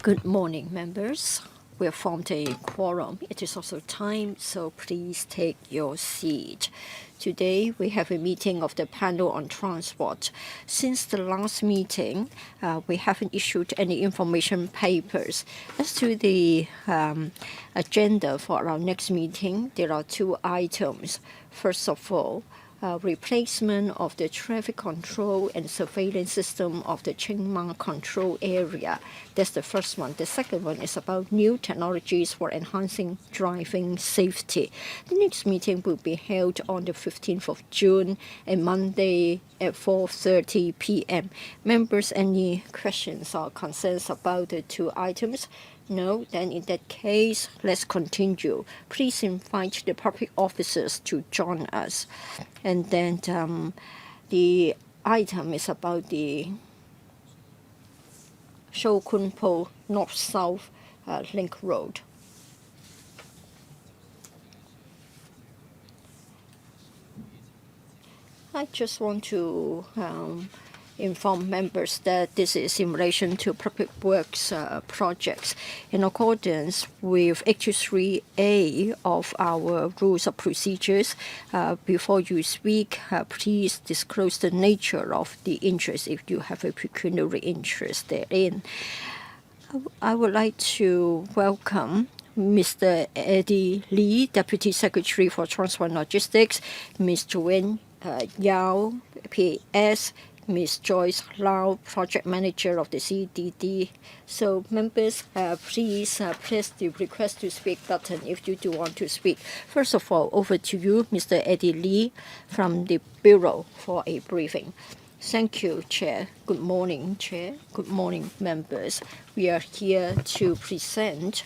Good morning, members. We have formed a quorum. It is also time, so please take your seat. Today, we have a meeting of the panel on transport. Since the last meeting, we haven't issued any information papers. As to the agenda for our next meeting, there are two items. First of all, replacement of the traffic control and surveillance system of the Chiang Mai control area. That's the first one. The second one is about new technologies for enhancing driving safety. The next meeting will be held on the 15th of June, a Monday at 4:30 p.m. Members, any questions or concerns about the two items? No, then in that case, let's continue. Please invite the public officers to join us. And then the item is about the Kwun North-South Link Road. I just want to inform members that this is in relation to public works projects. In accordance with 83A of our rules of procedures, before you speak, please disclose the nature of the interest if you have a pecuniary interest therein. I would like to welcome Mr. Eddie Lee, Deputy Secretary for Transport and Logistics, Ms. Yuen Yao, PS, Ms. Joyce Lau, Project Manager of the CDD. So members, please press the request to speak button if you do want to speak. First of all, over to you, Mr. Eddie Lee from the Bureau for a briefing. Thank you, Chair. Good morning, Chair. Good morning, members. We are here to present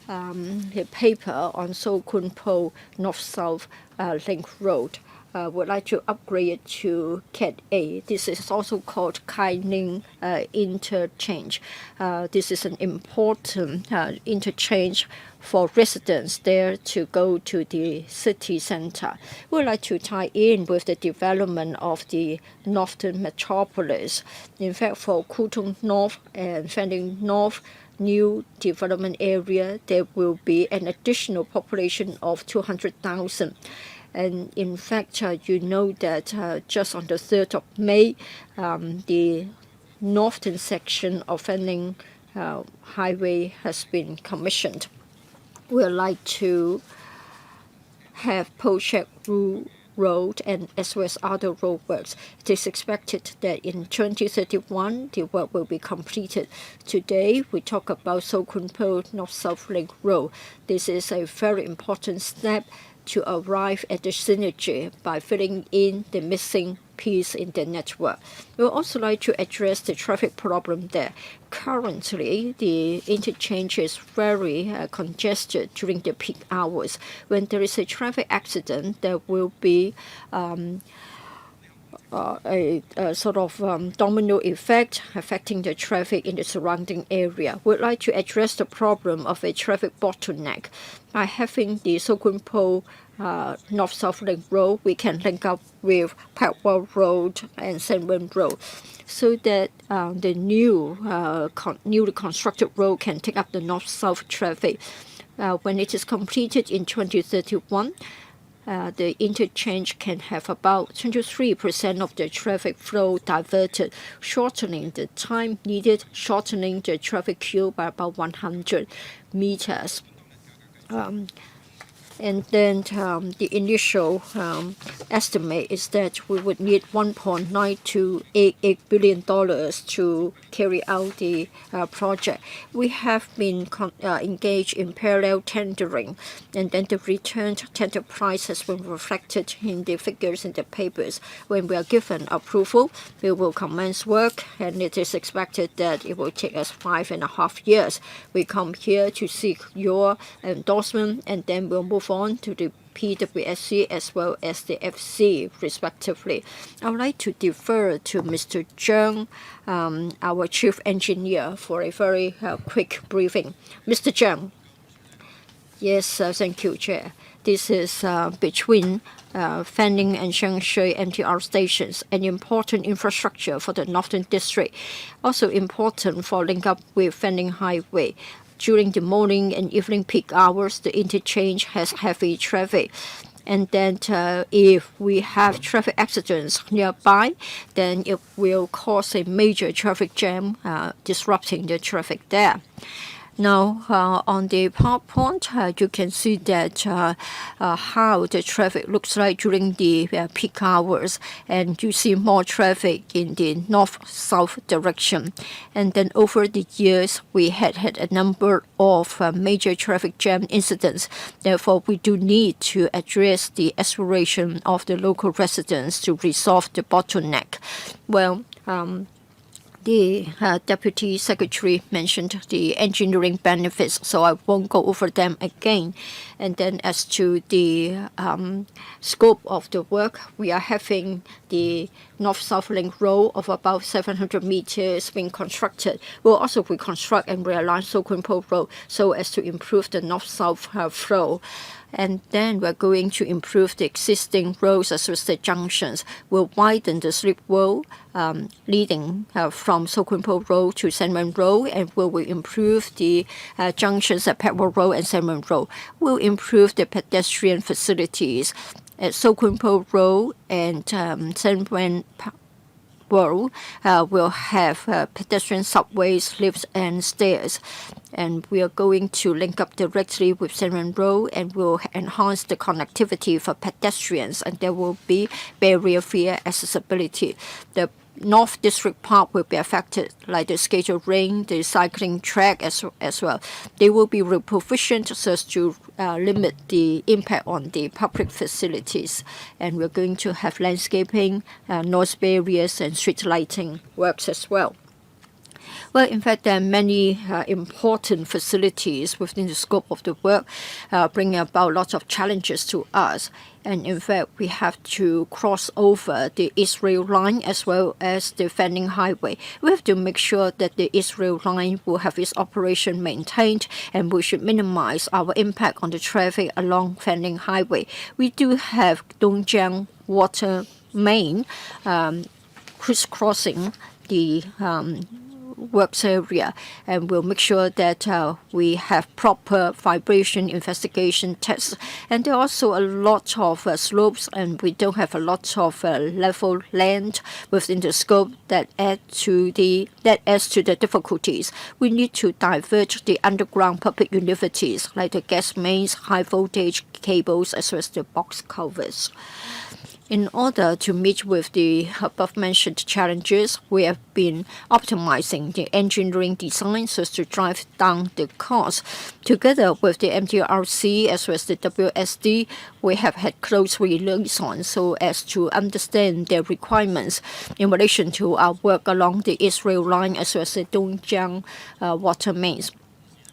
a paper on Kwun Po North-South Link Road. Would like to upgrade it to Cat A. This is also called Widening interchange. This is an important interchange for residents there to go to the city center. We would like to tie in with the development of the northern metropolis. In fact, for Kwun North and Fanling North new development area, there will be an additional population of 200,000. And in fact, you know that just on the 3rd of May, the northern section of Fanling Highway has been commissioned. We would like to have Pochek Road and as well as other roadworks. It is expected that in 2031, the work will be completed. Today, we talk about Kwun Po North-South Link Road. This is a very important step to arrive at the synergy by filling in the missing piece in the network. We would also like to address the traffic problem there. Currently, the interchange is very congested during the peak hours. When there is a traffic accident, there will be a sort of domino effect affecting the traffic in the surrounding area. We'd like to address the problem of a traffic bottleneck. By having the Kwun Po North-South Link Road, we can link up with Parkwell Road and Tsuen Road, so that the newly constructed road can take up the north-south traffic. When it is completed in 2031, the interchange can have about 23% of the traffic flow diverted, shortening the time needed, shortening the traffic queue by about 100 meters. And then the initial estimate is that we would need $1.9288 billion to carry out the project. We have been engaged in parallel tendering, and then the returned tender price has been reflected in the figures in the papers. When we are given approval, we will commence work, and it is expected that it will take us 5.5 years. We come here to seek your endorsement, and then we'll move on to the PWSC as well as the FC, respectively. I would like to defer to Mr. Zheng, our Chief Engineer, for a very quick briefing. Mr. Zheng. Yes, thank you, Chair. This is between Fanning and Shengshui MTR stations, an important infrastructure for the Northern District. Also important for link up with Fanning Highway. During the morning and evening peak hours, the interchange has heavy traffic. And then if we have traffic accidents nearby, then it will cause a major traffic jam, disrupting the traffic there. Now, on the PowerPoint, you can see that how the traffic looks like during the peak hours, and you see more traffic in the north-south direction. And then over the years, we had a number of major traffic jam incidents. Therefore, we do need to address the aspiration of the local residents to resolve the bottleneck. Well, the Deputy Secretary mentioned the engineering benefits, so I won't go over them again. And then as to the scope of the work, we are having the North-South Link Road of about 700 meters being constructed. We'll also reconstruct and realign Tsuen Road so as to improve the North-South flow. And then we're going to improve the existing roads as well as the junctions. We'll widen the slip road leading from Tsuen Road to Yuen Road, and we will improve the junctions at Petworth Road and Yuen Road. We'll improve the pedestrian facilities at Tsuen Road and Yuen Road. We'll have pedestrian subways, lifts, and stairs. And we are going to link up directly with Yuen Road, and will enhance the connectivity for pedestrians, and there will be barrier-free accessibility. The North District Park will be affected, like the scheduled ring, the cycling track as well. They will be repositioned so as to limit the impact on the public facilities. And we're going to have landscaping, noise barriers, and street lighting works as well. Well, in fact, there are many important facilities within the scope of the work, bringing about lots of challenges to us. And in fact, we have to cross over the East Rail Line as well as the Fanning Highway. We have to make sure that the East Rail Line will have its operation maintained, and we should minimize our impact on the traffic along Fanning Highway. We do have Dongjiang water main crisscrossing the works area, and we'll make sure that we have proper vibration investigation tests. And there are also a lot of slopes, and we don't have a lot of level land within the scope that adds to the difficulties. We need to divert the underground public utilities like the gas mains, high voltage cables, as well as the box culverts. In order to meet with the above-mentioned challenges, we have been optimizing the engineering design so as to drive down the cost. Together with the MTRC as well as the WSD, we have had close liaison so as to understand their requirements in relation to our work along the East Rail Line as well as the Dongjiang water mains.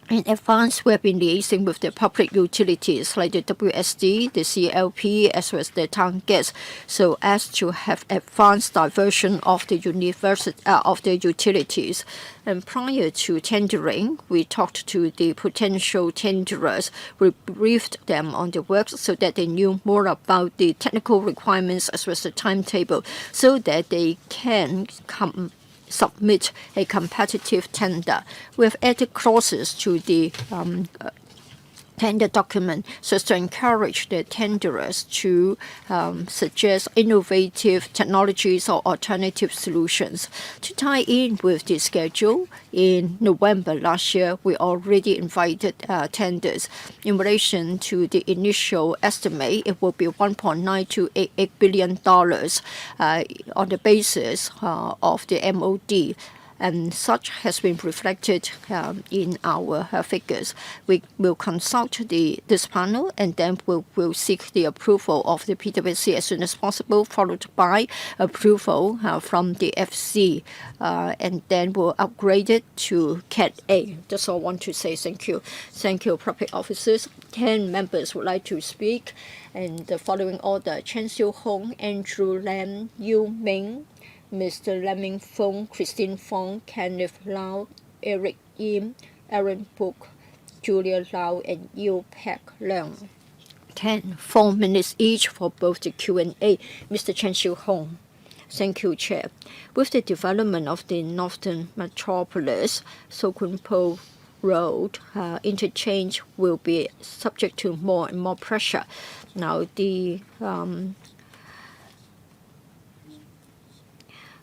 In advance, we have been liaising with the public utilities like the WSD, the CLP, as well as the town gas, so as to have advanced diversion of the utilities. And prior to tendering, we talked to the potential tenderers. We briefed them on the works so that they knew more about the technical requirements as well as the timetable, so that they can submit a competitive tender. We have added clauses to the tender document so as to encourage the tenderers to suggest innovative technologies or alternative solutions. To tie in with the schedule, in November last year, we already invited tenders. In relation to the initial estimate, it will be $1.9288 billion on the basis of the MOD. And such has been reflected in our figures. We will consult this panel, and then we'll seek the approval of the PwC as soon as possible, followed by approval from the FC, and then we'll upgrade it to Cat A. That's all I want to say. Thank you. Thank you, public officers. 10 members would like to speak, and the following order: Chen Xiu-hong, Andrew Lam, Yu Ming, Mr. Lemming Fong, Christine Fong, Kenneth Lau, Eric Yim, Aaron Book, Julia Lau, and Yu Pek Leung. 4 minutes each for both the Q&A. Mr. Chen Xiu-Hong. Thank you, Chair. With the development of the Northern Metropolis, Kwun Po Road interchange will be subject to more and more pressure. Now, the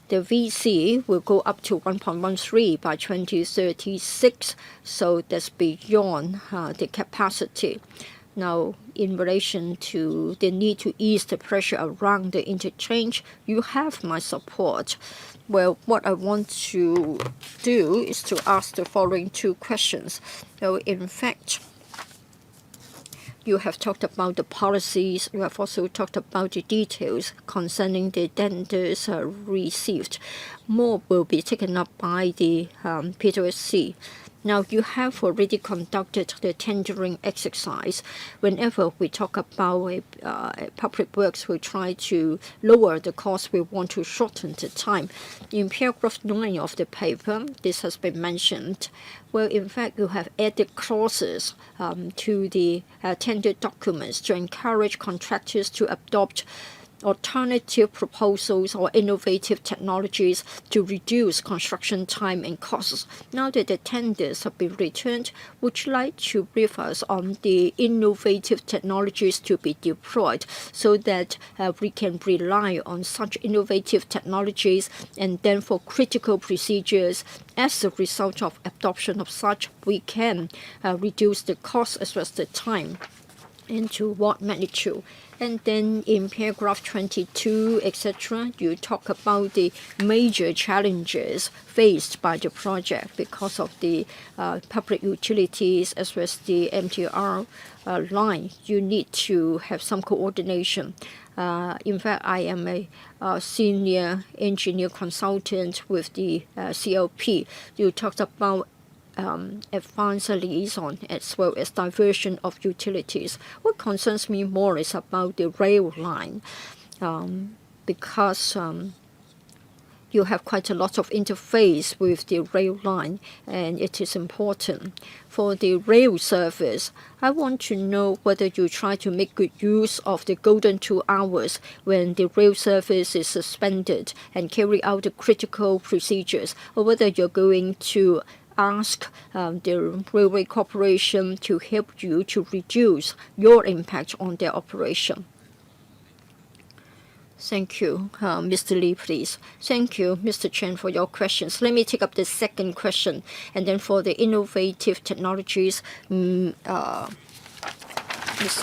VC will go up to 1.13 by 2036, so that's beyond the capacity. Now, in relation to the need to ease the pressure around the interchange, you have my support. Well, what I want to do is to ask the following two questions. So, in fact, you have talked about the policies. You have also talked about the details concerning the tenders received. More will be taken up by the PWC. Now, you have already conducted the tendering exercise. Whenever we talk about public works, we try to lower the cost. We want to shorten the time. In paragraph 9 of the paper, this has been mentioned. Well, in fact, you have added clauses to the tender documents to encourage contractors to adopt alternative proposals or innovative technologies to reduce construction time and costs. Now that the tenders have been returned, would you like to brief us on the innovative technologies to be deployed so that we can rely on such innovative technologies, and then for critical procedures, as a result of adoption of such, we can reduce the cost as well as the time, and to what magnitude? And then in paragraph 22, etc., you talk about the major challenges faced by the project because of the public utilities as well as the MTR line. You need to have some coordination. In fact, I am a senior engineer consultant with the CLP. You talked about advanced liaison as well as diversion of utilities. What concerns me more is about the rail line, because you have quite a lot of interface with the rail line, and it is important. For the rail service, I want to know whether you try to make good use of the golden 2 hours when the rail service is suspended and carry out the critical procedures, or whether you're going to ask the Railway Corporation to help you to reduce your impact on their operation. Thank you. Mr. Lee, please. Thank you, Mr. Chen, for your questions. Let me take up the second question, and then for the innovative technologies, Ms.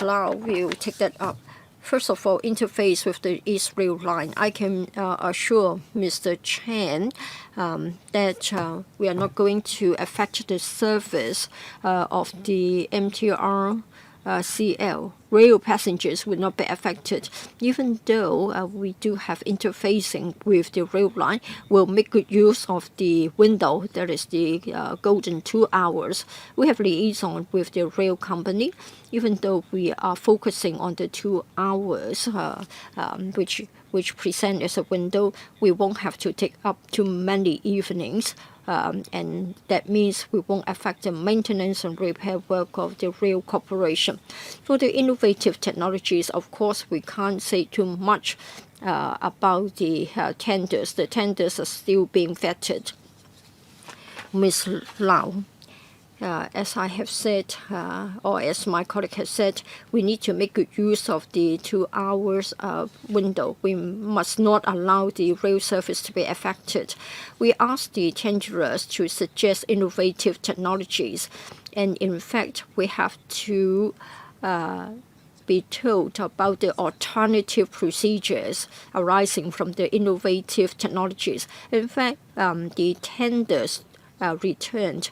Lau will take that up. First of all, interface with the East Rail Line. I can assure Mr. Chen that we are not going to affect the service of the MTR CL. Rail passengers will not be affected. Even though we do have interfacing with the rail line, we'll make good use of the window, that is the golden 2 hours. We have liaison with the rail company, even though we are focusing on the 2 hours, which present as a window. We won't have to take up too many evenings. And that means we won't affect the maintenance and repair work of the rail corporation. For the innovative technologies, of course, we can't say too much about the tenders. The tenders are still being vetted. Ms. Lau, as I have said, or as my colleague has said, we need to make good use of the 2 hours window. We must not allow the rail service to be affected. We asked the tenderers to suggest innovative technologies, and in fact, we have to be told about the alternative procedures arising from the innovative technologies. In fact, the tenders returned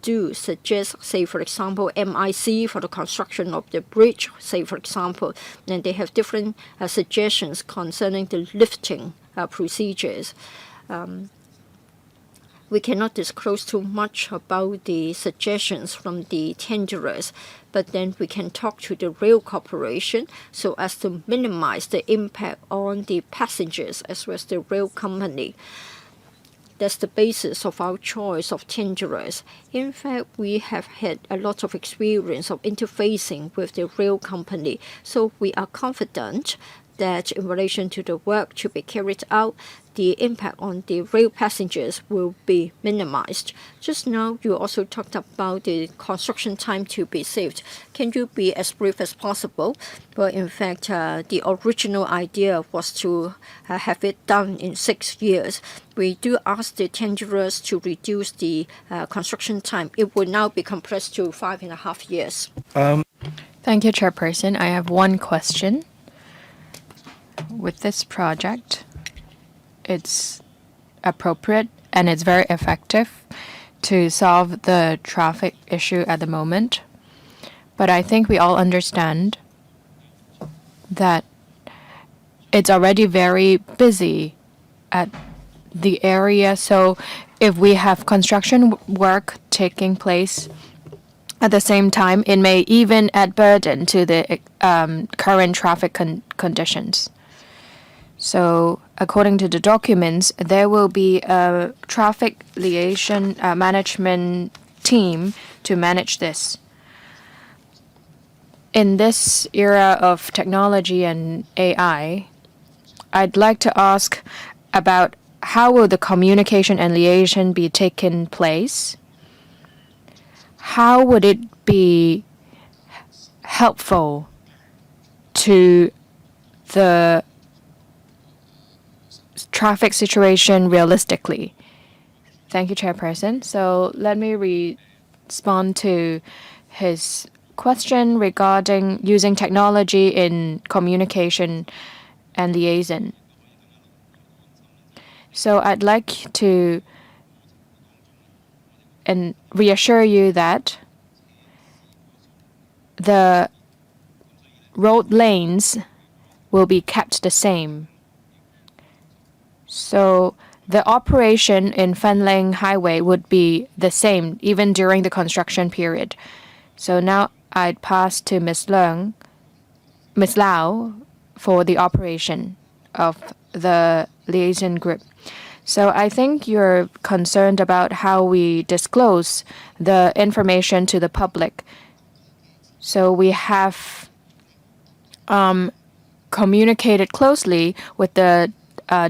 do suggest, say, for example, MIC for the construction of the bridge, say, for example, and they have different suggestions concerning the lifting procedures. We cannot disclose too much about the suggestions from the tenderers, but then we can talk to the rail corporation so as to minimize the impact on the passengers as well as the rail company. That's the basis of our choice of tenderers. In fact, we have had a lot of experience of interfacing with the rail company, so we are confident that in relation to the work to be carried out, the impact on the rail passengers will be minimized. Just now, you also talked about the construction time to be saved. Can you be as brief as possible? But in fact, the original idea was to have it done in 6 years. We do ask the tenderers to reduce the construction time. It will now be compressed to 5.5 years. Thank you, Chairperson. I have one question. With this project, it's appropriate and it's very effective to solve the traffic issue at the moment. But I think we all understand that it's already very busy at the area. So if we have construction work taking place at the same time, it may even add burden to the current traffic conditions. So according to the documents, there will be a traffic liaison management team to manage this. In this era of technology and AI, I'd like to ask about how will the communication and liaison be taken place? How would it be helpful to the traffic situation realistically? Thank you, Chairperson. So let me respond to his question regarding using technology in communication and liaison. So I'd like to reassure you that the road lanes will be kept the same. So the operation in Fanling Highway would be the same even during the construction period. So now I'd pass to Ms. Lau for the operation of the liaison group. So I think you're concerned about how we disclose the information to the public. So we have communicated closely with the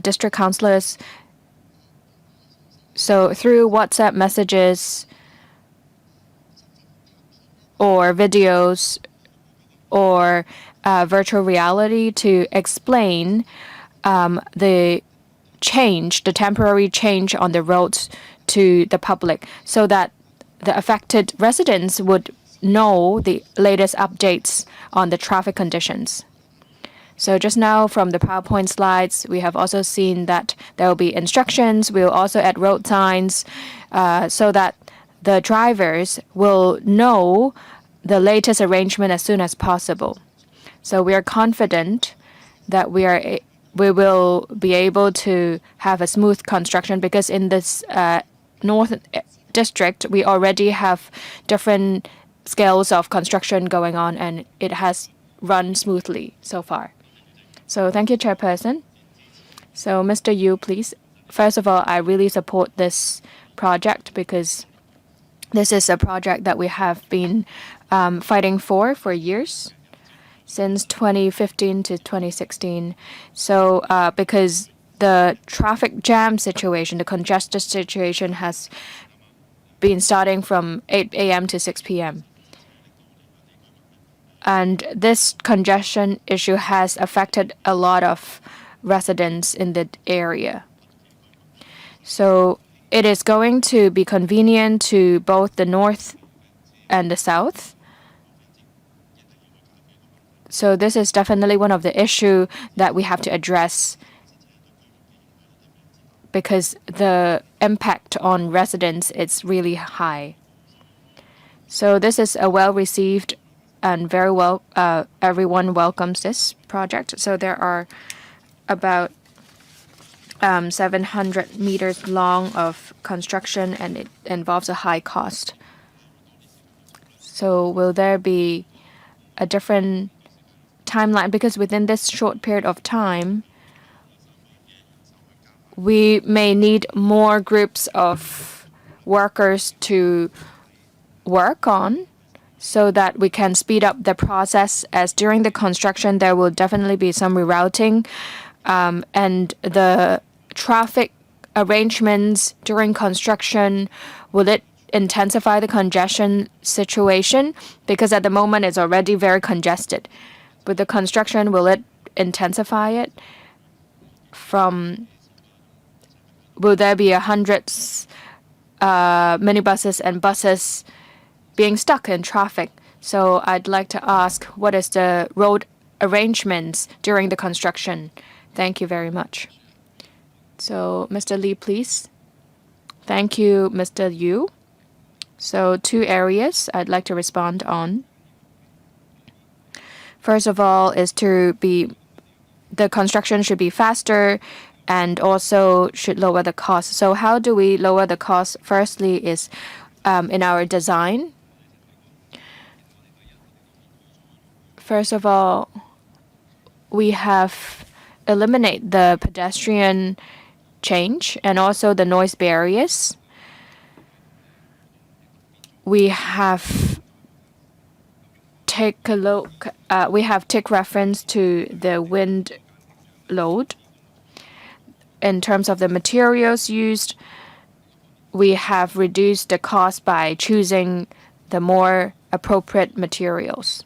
district councillors. So through WhatsApp messages or videos or virtual reality to explain the temporary change on the roads to the public so that the affected residents would know the latest updates on the traffic conditions. So just now from the PowerPoint slides, we have also seen that there will be instructions. We'll also add road signs so that the drivers will know the latest arrangement as soon as possible. So we are confident that we will be able to have a smooth construction because in this North District, we already have different scales of construction going on and it has run smoothly so far. So thank you, Chairperson. So Mr. Yu, please. First of all, I really support this project because this is a project that we have been fighting for years, since 2015 to 2016. So because the traffic jam situation, the congested situation has been starting from 8 a.m. to 6 p.m. And this congestion issue has affected a lot of residents in the area. So it is going to be convenient to both the north and the south. So this is definitely one of the issues that we have to address because the impact on residents is really high. So this is a well-received and very well, everyone welcomes this project. So there are about 700 meters long of construction and it involves a high cost. So will there be a different timeline? Because within this short period of time, we may need more groups of workers to work on so that we can speed up the process, as during the construction there will definitely be some rerouting, and the traffic arrangements during construction, will it intensify the congestion situation? Because at the moment it's already very congested. With the construction, will it intensify it? Will there be hundreds minibuses and buses being stuck in traffic? So I'd like to ask, what is the road arrangements during the construction? Thank you very much. So Mr. Lee, please. Thank you, Mr. Yu. So 2 areas I'd like to respond on. First of all is the construction should be faster and also should lower the cost. So how do we lower the cost? Firstly is in our design. First of all, we have eliminate the pedestrian change and also the noise barriers. We have take reference to the wind load. In terms of the materials used, we have reduced the cost by choosing the more appropriate materials.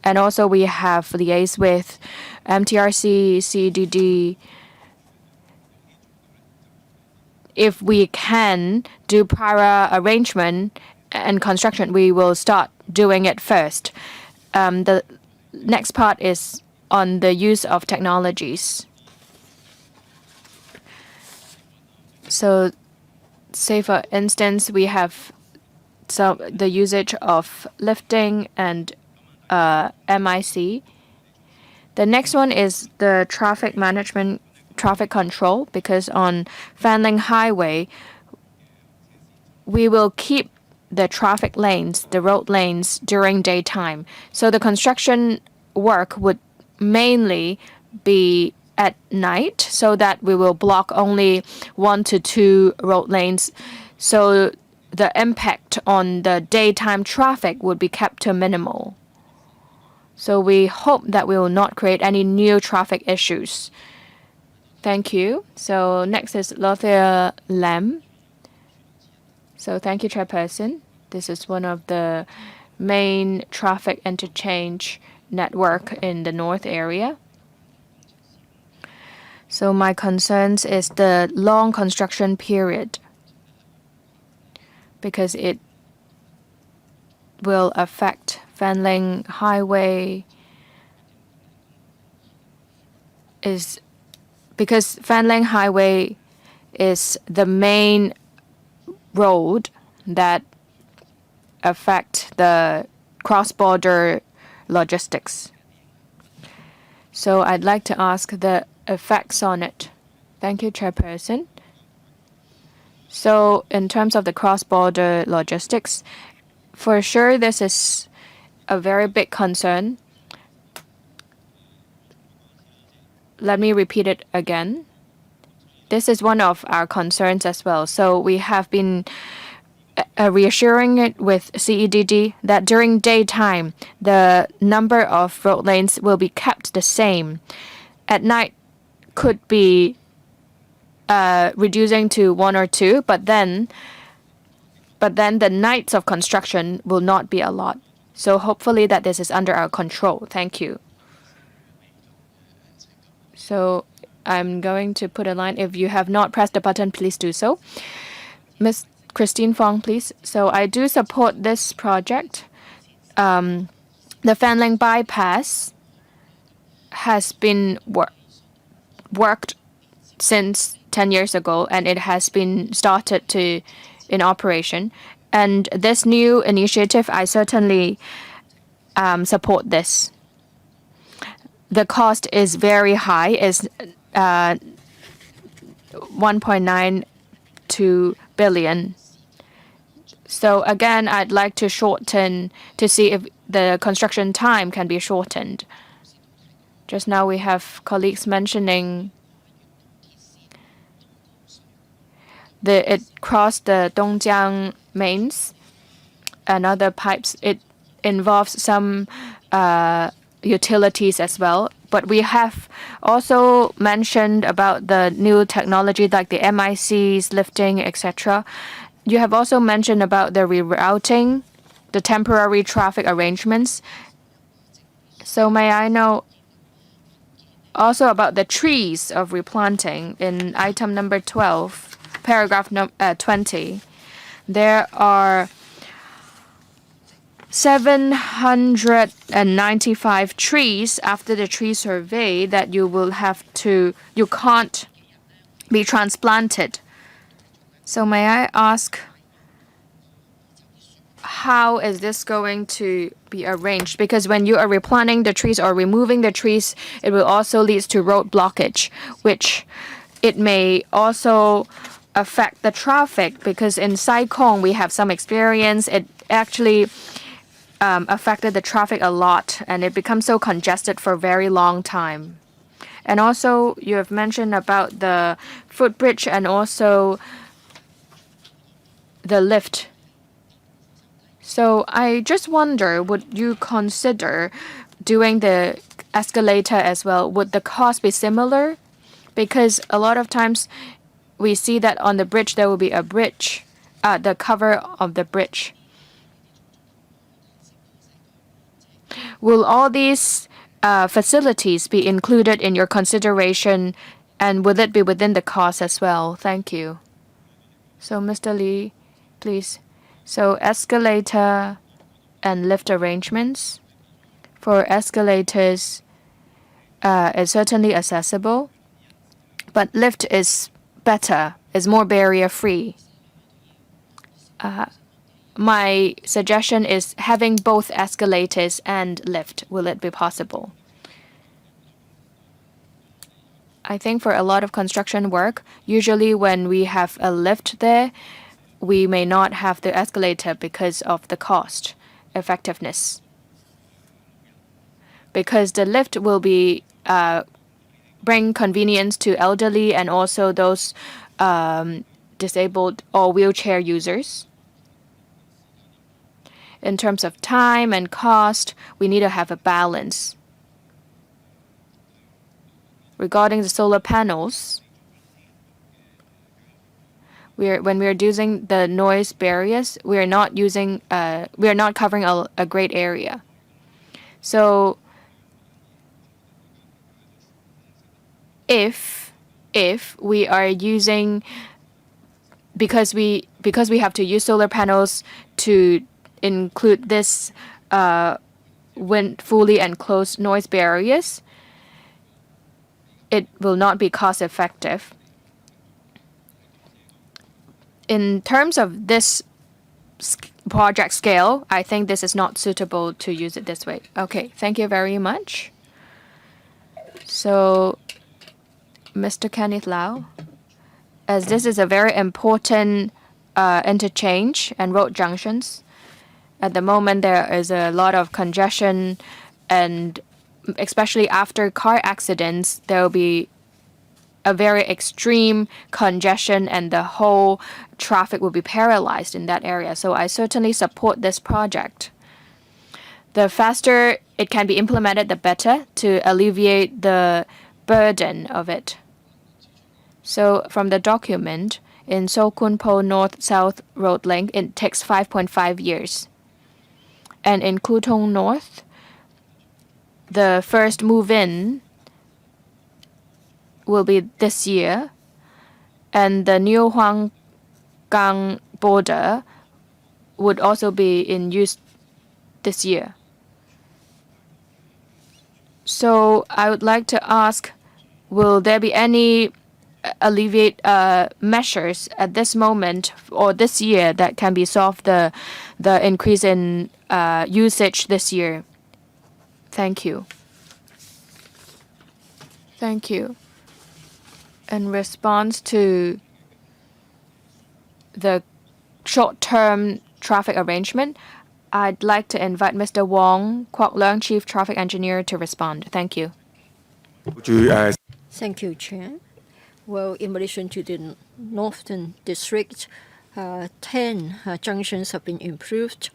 And also we have liaised with MTRC, CDD. If we can do prior arrangement and construction, we will start doing it first. The next part is on the use of technologies. So, say for instance, we have the usage of lifting and MIC. The next one is the traffic management, traffic control, because on Fanling Highway, we will keep the traffic lanes, the road lanes during daytime. So the construction work would mainly be at night, so that we will block only 1 to 2 road lanes. So the impact on the daytime traffic would be kept to minimal. So we hope that we will not create any new traffic issues. Thank you. So next is Lothier Lam. So thank you, Chairperson. This is one of the main traffic interchange network in the north area. So my concerns is the long construction period, because it will affect Fanling Highway. Because Fanling Highway is the main road that affect the cross-border logistics. So I'd like to ask the effects on it. Thank you, Chairperson. So in terms of the cross-border logistics, for sure this is a very big concern. Let me repeat it again. This is one of our concerns as well. So we have been reassuring it with CEDD that during daytime, the number of road lanes will be kept the same. At night could be reducing to 1 or 2, but then the nights of construction will not be a lot. So hopefully that this is under our control. Thank you. So I'm going to put a line. If you have not pressed the button, please do so. Ms. Christine Fong, please. So I do support this project. The Fanling bypass has been worked since 10 years ago, and it has been started in operation. And this new initiative, I certainly support this. The cost is very high, is 1.92 billion. So again, I'd like to see if the construction time can be shortened. Just now we have colleagues mentioning it crossed the Dongjiang mains and other pipes. It involves some utilities as well. But we have also mentioned about the new technology like the MICs, lifting, etc. You have also mentioned about the rerouting, the temporary traffic arrangements. So may I know also about the trees of replanting in item number 12, paragraph 20. There are 795 trees after the tree survey that you can't be transplanted. So may I ask, how is this going to be arranged? Because when you are replanting the trees or removing the trees, it will also lead to road blockage, which it may also affect the traffic. Because in Sai Kung, we have some experience. It actually affected the traffic a lot, and it becomes so congested for a very long time. And also, you have mentioned about the footbridge and also the lift. So I just wonder, would you consider doing the escalator as well? Would the cost be similar? Because a lot of times we see that on the bridge there will be a bridge, the cover of the bridge. Will all these facilities be included in your consideration, and will it be within the cost as well? Thank you. So Mr. Lee, please. So escalator and lift arrangements. For escalators, it's certainly accessible, but lift is better, is more barrier-free. My suggestion is having both escalators and lift. Will it be possible? I think for a lot of construction work, usually when we have a lift there, we may not have the escalator because of the cost effectiveness. Because the lift will be bring convenience to elderly and also those disabled or wheelchair users. In terms of time and cost, we need to have a balance. Regarding the solar panels, when we are using the noise barriers, we are not covering a great area. So if we are using, because we have to use solar panels to include this fully enclosed noise barriers, it will not be cost effective. In terms of this project scale, I think this is not suitable to use it this way. Okay, thank you very much. So, Mr. Kenneth Lau, as this is a very important interchange and road junctions, at the moment there is a lot of congestion, and especially after car accidents, there will be a very extreme congestion and the whole traffic will be paralyzed in that area. So I certainly support this project. The faster it can be implemented, the better, to alleviate the burden of it. So from the document, in Sokunpo North-South Road Link, it takes 5.5 years. And in Kutong North, the first move-in will be this year, and the new Huanggang border would also be in use this year. So I would like to ask, will there be any alleviate measures at this moment or this year that can be solved the increase in usage this year? Thank you. Thank you. In response to the short-term traffic arrangement, I'd like to invite Mr. Wong Kwok Leung, Chief Traffic Engineer, to respond. Thank you. Thank you, Chair. Well, in relation to the Northern District, 10 junctions have been improved.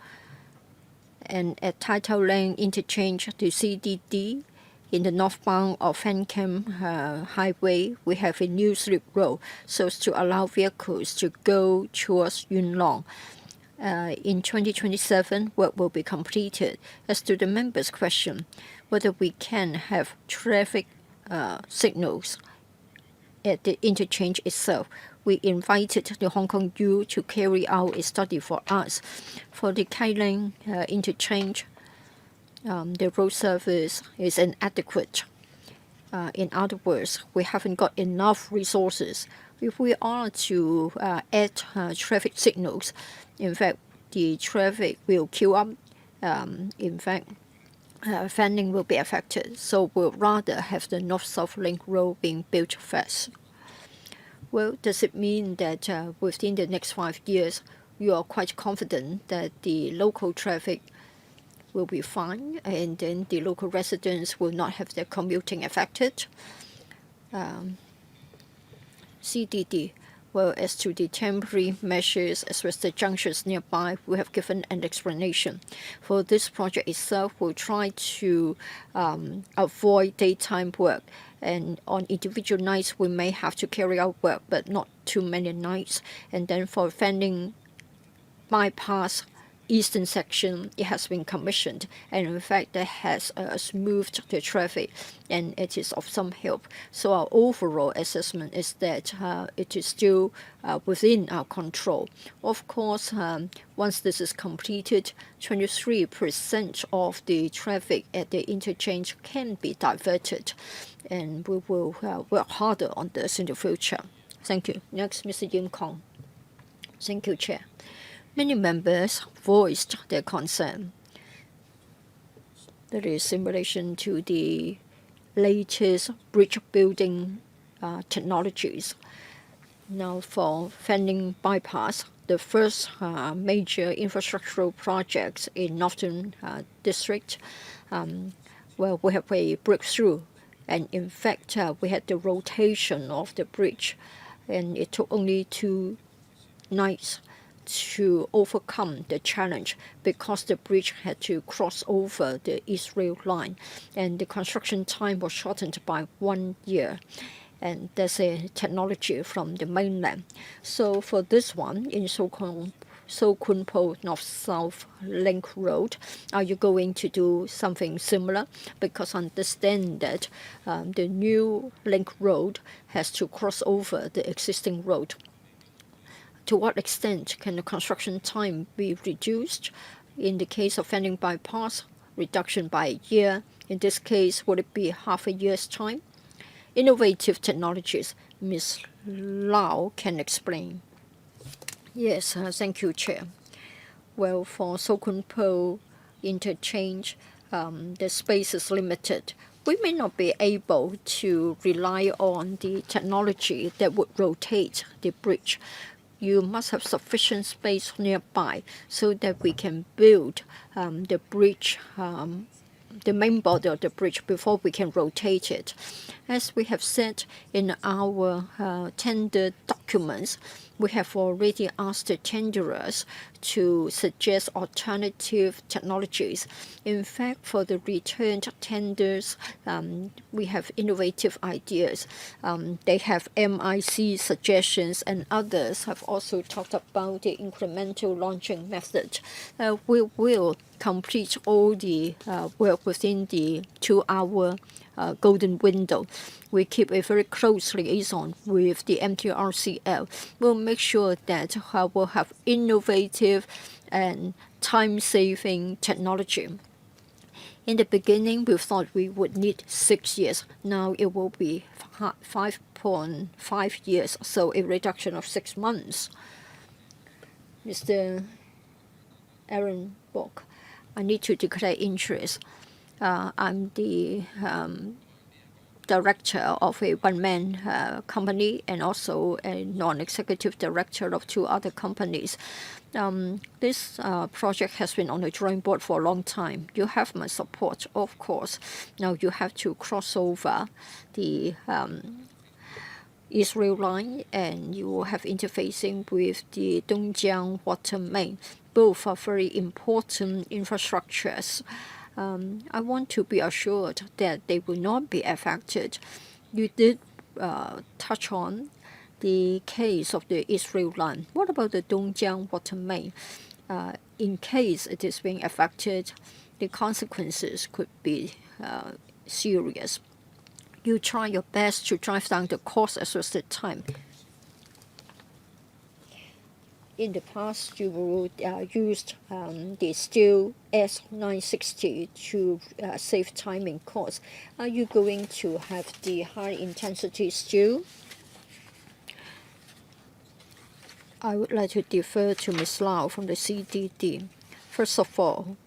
And at Tai Tau Lane interchange to CDD, in the northbound of Fan Cam Highway, we have a new slip road so as to allow vehicles to go towards Yuen Long. In 2027, work will be completed. As to the members' question, whether we can have traffic signals at the interchange itself, we invited the Hong Kong U to carry out a study for us. For the Kai Lane interchange, the road service is inadequate. In other words, we haven't got enough resources. If we are to add traffic signals, in fact, the traffic will queue up. In fact, Fanning will be affected. So we'll rather have the North-South Link Road being built first. Well, does it mean that within the next 5 years, you are quite confident that the local traffic will be fine and then the local residents will not have their commuting affected? CDD. Well, as to the temporary measures as well as the junctions nearby, we have given an explanation. For this project itself, we'll try to avoid daytime work. And on individual nights, we may have to carry out work, but not too many nights. And then for Fanning bypass eastern section, it has been commissioned, and in fact that has smoothed the traffic, and it is of some help. So our overall assessment is that it is still within our control. Of course, once this is completed, 23% of the traffic at the interchange can be diverted, and we will work harder on this in the future. Thank you. Next, Mr. Yim Kong. Thank you, Chair. Many members voiced their concern. That is in relation to the latest bridge building technologies. Now for Fanning Bypass, the first major infrastructural project in Northern District, well, we have a breakthrough. And in fact, we had the rotation of the bridge, and it took only 2 nights to overcome the challenge because the bridge had to cross over the East Rail Line, and the construction time was shortened by 1 year. And there's a technology from the mainland. So for this one, in Kwun Po North-South Link Road, are you going to do something similar? Because understand that the new link road has to cross over the existing road. To what extent can the construction time be reduced? In the case of Fanning Bypass, reduction by a year. In this case, would it be half a year's time? Innovative technologies, Ms. Lau can explain. Yes, thank you, Chair. Well, for Kwun Po interchange, the space is limited. We may not be able to rely on the technology that would rotate the bridge. You must have sufficient space nearby so that we can build the bridge, the main body of the bridge before we can rotate it. As we have said in our tender documents, we have already asked the tenderers to suggest alternative technologies. In fact, for the returned tenders, we have innovative ideas. They have MIC suggestions, and others have also talked about the incremental launching method. We will complete all the work within the 2-hour golden window. We keep a very close liaison with the MTRCL. We'll make sure that we'll have innovative and time-saving technology. In the beginning, we thought we would need 6 years. Now it will be 5.5 years, so a reduction of 6 months. Mr. Aaron Bok, I need to declare interest. I'm the director of a one-man company and also a non-executive director of 2 other companies. This project has been on the drawing board for a long time. You have my support, of course. Now you have to cross over the Israel line, and you will have interfacing with the Dongjiang water main. Both are very important infrastructures. I want to be assured that they will not be affected. You did touch on the case of the Israel line. What about the Dongjiang water main? In case it is being affected, the consequences could be serious. You try your best to drive down the cost as well as the time. In the past, you used the steel S960 to save time and cost. Are you going to have the high intensity steel? I would like to defer to Ms. Lau from the CDD. First of all,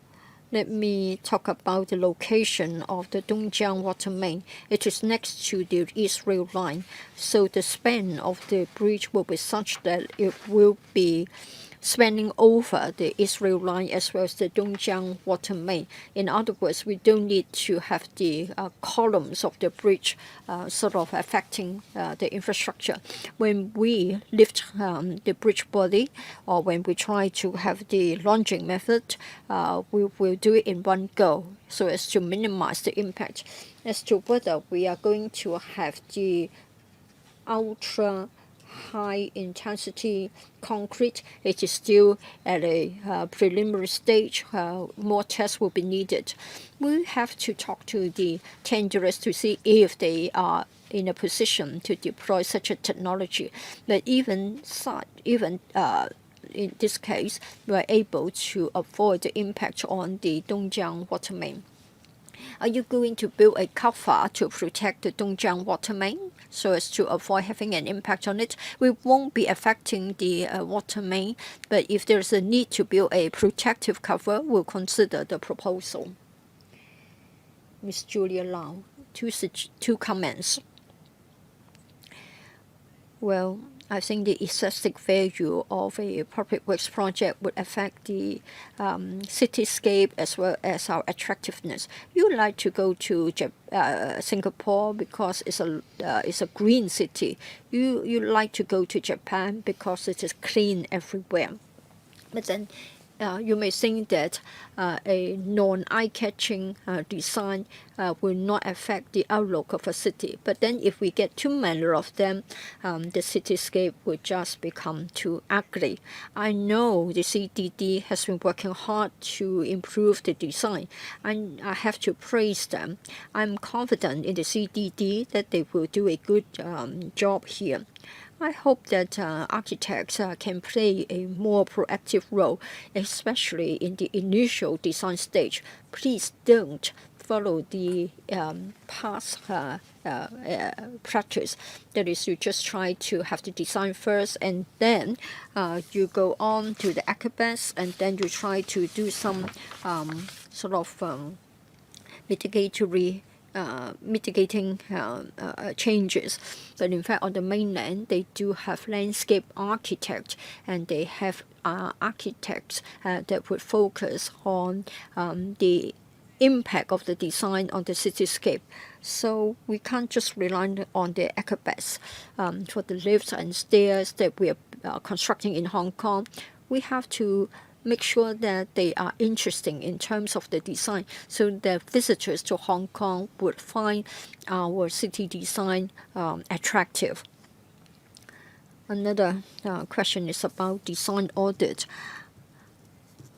let me talk about the location of the Dongjiang water main. It is next to the Israel line, so the span of the bridge will be such that it will be spanning over the Israel line as well as the Dongjiang water main. In other words, we don't need to have the columns of the bridge sort of affecting the infrastructure. When we lift the bridge body, or when we try to have the launching method, we will do it in one go so as to minimize the impact. As to whether we are going to have the ultra high intensity concrete, it is still at a preliminary stage. More tests will be needed. We have to talk to the tenderers to see if they are in a position to deploy such a technology. But even in this case, we are able to avoid the impact on the Dongjiang water main. Are you going to build a cover to protect the Dongjiang water main so as to avoid having an impact on it? We won't be affecting the water main, but if there's a need to build a protective cover, we'll consider the proposal. Ms. Julia Lau, two comments. Well, I think the aesthetic value of a public works project would affect the cityscape as well as our attractiveness. You like to go to Singapore because it's a green city. You like to go to Japan because it is clean everywhere. But then you may think that a non-eye-catching design will not affect the outlook of a city. But then if we get too many of them, the cityscape will just become too ugly. I know the CDD has been working hard to improve the design, and I have to praise them. I'm confident in the CDD that they will do a good job here. I hope that architects can play a more proactive role, especially in the initial design stage. Please don't follow the past practice. That is, you just try to have the design first, and then you go on to the acrobats, and then you try to do some sort of mitigating changes. But in fact, on the mainland, they do have landscape architects, and they have architects that would focus on the impact of the design on the cityscape. So we can't just rely on the acrobats for the lifts and stairs that we are constructing in Hong Kong. We have to make sure that they are interesting in terms of the design, so that visitors to Hong Kong would find our city design attractive. Another question is about design audit.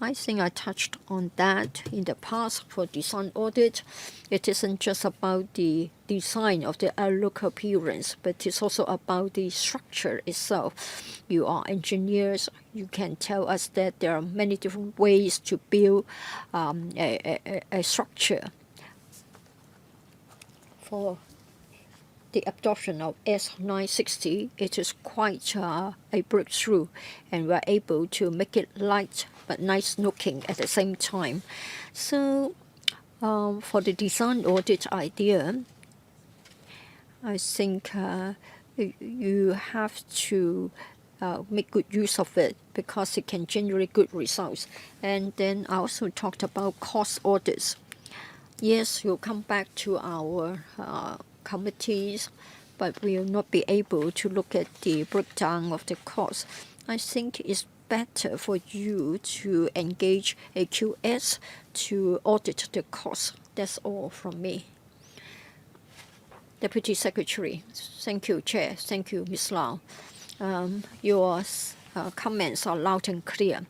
I think I touched on that in the past. For design audit, it isn't just about the design of the outlook appearance, but it's also about the structure itself. You are engineers. You can tell us that there are many different ways to build a structure. For the adoption of S960, it is quite a breakthrough, and we're able to make it light but nice looking at the same time. So for the design audit idea, I think you have to make good use of it because it can generate good results. And then I also talked about cost audits. Yes, you'll come back to our committees but we will not be able to look at the breakdown of the cost. I think it's better for you to engage a QS to audit the cost. That's all from me. Deputy Secretary. Thank you, Chair. Thank you, Ms. Lau. Your comments are loud and clear.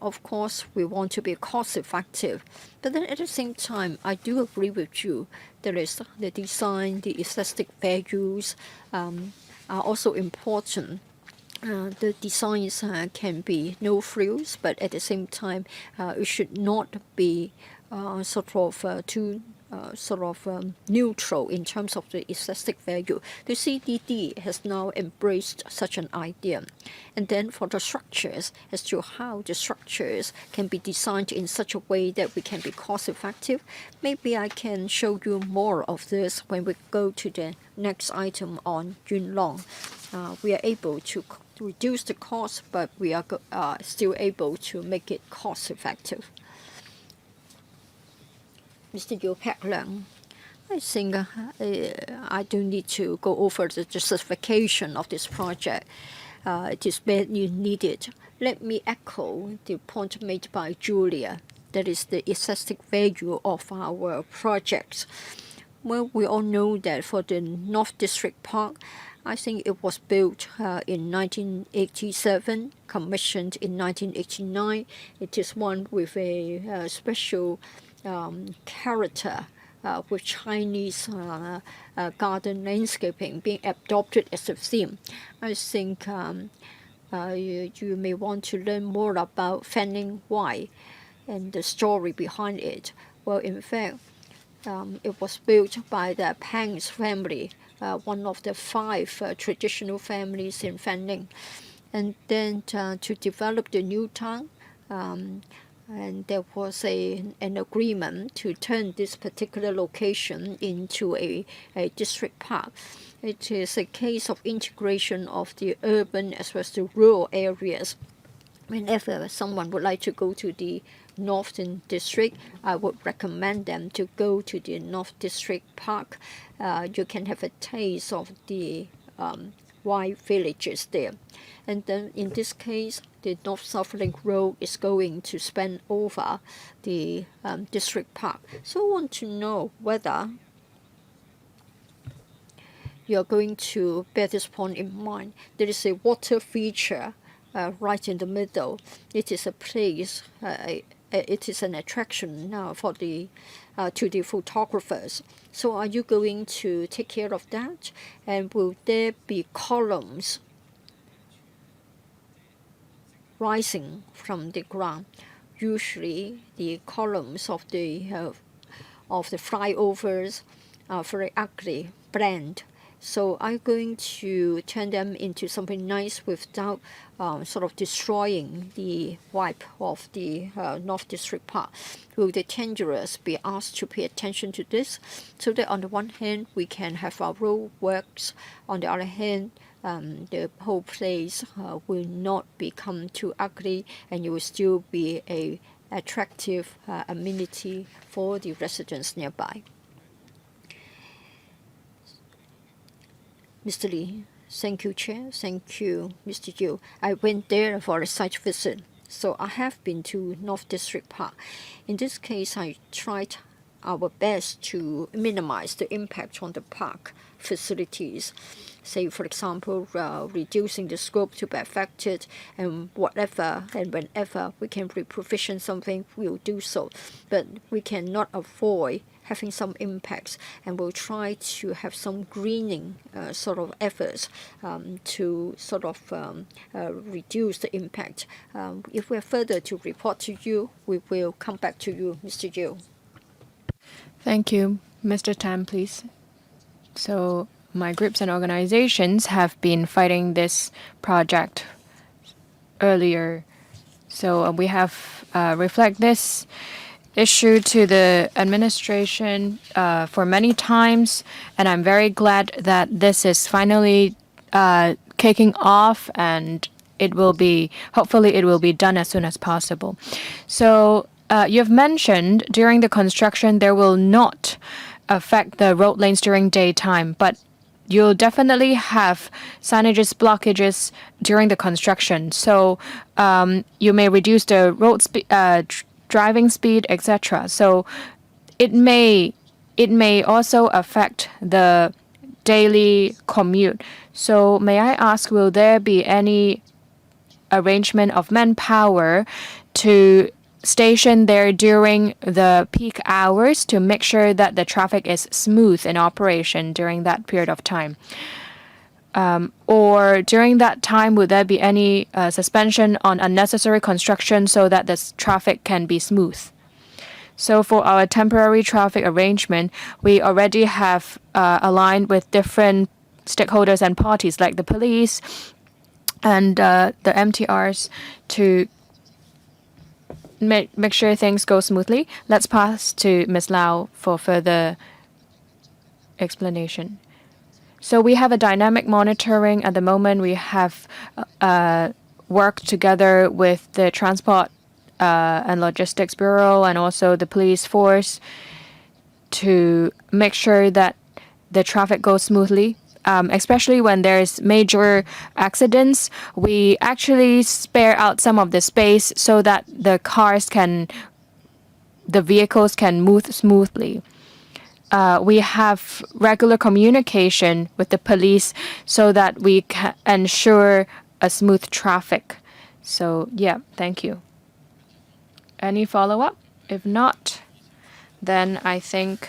Of course, we want to be cost effective, but then at the same time, I do agree with you. There is the design, the aesthetic values are also important. The designs can be no frills, but at the same time, it should not be too neutral in terms of the aesthetic value. The CDD has now embraced such an idea. And then for the structures, as to how the structures can be designed in such a way that we can be cost effective, maybe I can show you more of this when we go to the next item on Yuen. We are able to reduce the cost, but we are still able to make it cost effective. Mr. Yu Pek Leung, I think I don't need to go over the justification of this project. It is badly needed. Let me echo the point made by Julia. That is the aesthetic value of our projects. Well, we all know that for the North District Park, I think it was built in 1987, commissioned in 1989. It is one with a special character with Chinese garden landscaping being adopted as a theme. I think you may want to learn more about Fanning Why and the story behind it. Well, in fact, it was built by the Pangs family, one of the 5 traditional families in Fanning. And then to develop the new town, and there was an agreement to turn this particular location into a district park. It is a case of integration of the urban as well as the rural areas. Whenever someone would like to go to the Northern District, I would recommend them to go to the North District Park. You can have a taste of the white villages there. And then in this case, the North-South Link Road is going to span over the district park. So I want to know whether you're going to bear this point in mind. There is a water feature right in the middle. It is a place, it is an attraction now for the to the photographers. So are you going to take care of that? And will there be columns rising from the ground? Usually the columns of the flyovers are very ugly, bland. So I'm going to turn them into something nice without sort of destroying the vibe of the North District Park. Will the tenderers be asked to pay attention to this, so that on the one hand we can have our road works, on the other hand the whole place will not become too ugly, and it will still be a attractive amenity for the residents nearby. Mr. Lee, thank you, Chair. Thank you, Mr. Yu. I went there for a site visit, so I have been to North District Park. In this case, I tried our best to minimize the impact on the park facilities. Say, for example, reducing the scope to be affected, and whatever and whenever we can reprovision something, we'll do so. But we cannot avoid having some impacts, and we'll try to have some greening sort of efforts to sort of reduce the impact. If we have further to report to you, we will come back to you, Mr. Yu. Thank you. Mr. Tam, please. So my groups and organizations have been fighting this project earlier. So we have reflect this issue to the administration for many times, and I'm very glad that this is finally kicking off, and hopefully it will be done as soon as possible. So you've mentioned during the construction there will not affect the road lanes during daytime, but you'll definitely have signages, blockages during the construction. So you may reduce the road driving speed, etc. So it may also affect the daily commute. So may I ask, will there be any arrangement of manpower to station there during the peak hours to make sure that the traffic is smooth in operation during that period of time? Or during that time, would there be any suspension on unnecessary construction so that the traffic can be smooth? So for our temporary traffic arrangement, we already have aligned with different stakeholders and parties like the police and the MTRs to make sure things go smoothly. Let's pass to Ms. Lau for further explanation. So we have a dynamic monitoring at the moment. We have worked together with the Transport and Logistics Bureau and also the police force to make sure that the traffic goes smoothly. Especially when there's major accidents, we actually spare out some of the space so that the vehicles can move smoothly. We have regular communication with the police so that we can ensure a smooth traffic. So yeah, thank you. Any follow-up? If not, then I think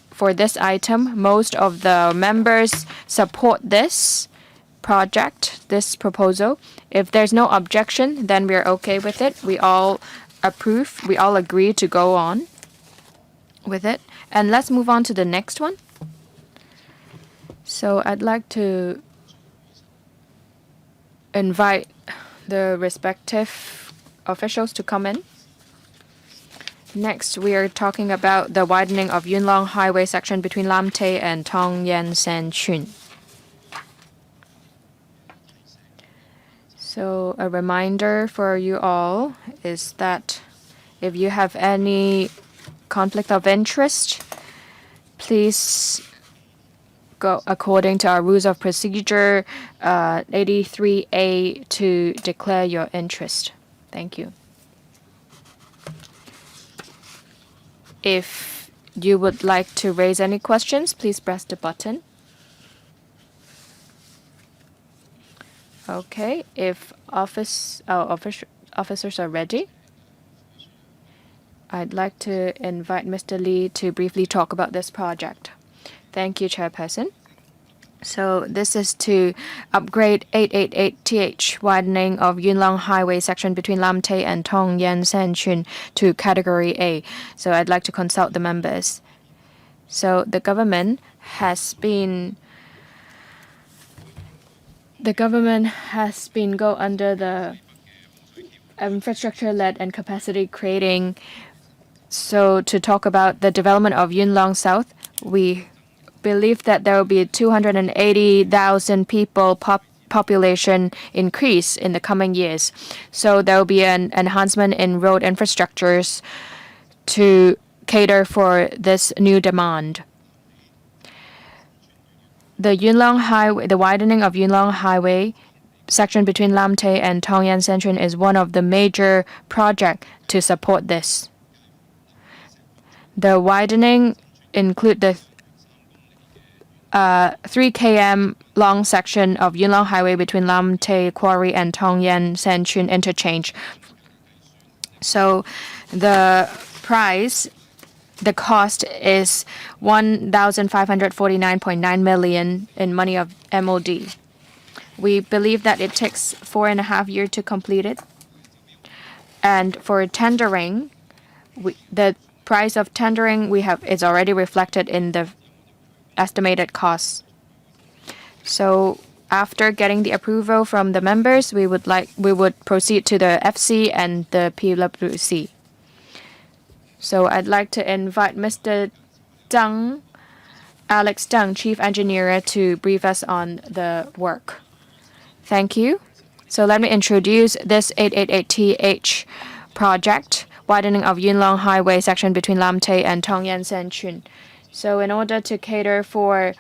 for this item, most of the members support this project, this proposal. If there's no objection, then we're okay with it. We all approve, we all agree to go on with it. And let's move on to the next one. So I'd like to invite the respective officials to come in. Next, we are talking about the widening of Yuen Highway section between Lam Tay and Tong Yen San Chun. So a reminder for you all is that if you have any conflict of interest, please go according to our rules of procedure 83A to declare your interest. Thank you. If you would like to raise any questions, please press the button. Okay, if officers are ready, I'd like to invite Mr. Lee to briefly talk about this project. Thank you, Chairperson. So this is to upgrade 888TH widening of Yuen Highway section between Lam Tay and Tong Yen San Chun to Category A. So I'd like to consult the members. So the government has been go under the infrastructure-led and capacity creating. So to talk about the development of Yuen South, we believe that there will be 280,000 people population increase in the coming years. So there will be an enhancement in road infrastructures to cater for this new demand. The widening of Yuen Highway section between Lam Tay and Tong Yen San Chun is one of the major projects to support this. The widening include the 3 km long section of Yuen Highway between Lam Tay Quarry and Tong Yen San Chun interchange. So the cost is 1,549.9 million in money of MOD. We believe that it takes 4.5 years to complete it. And for tendering, the price of tendering is already reflected in the estimated costs. So after getting the approval from the members, we would proceed to the FC and the PWC. So I'd like to invite Mr. Alex Deng, Chief Engineer, to brief us on the work. Thank you. So let me introduce this 888TH project, widening of Yuen Highway section between Lam Tay and Tong Yen San Chun. So in order to cater for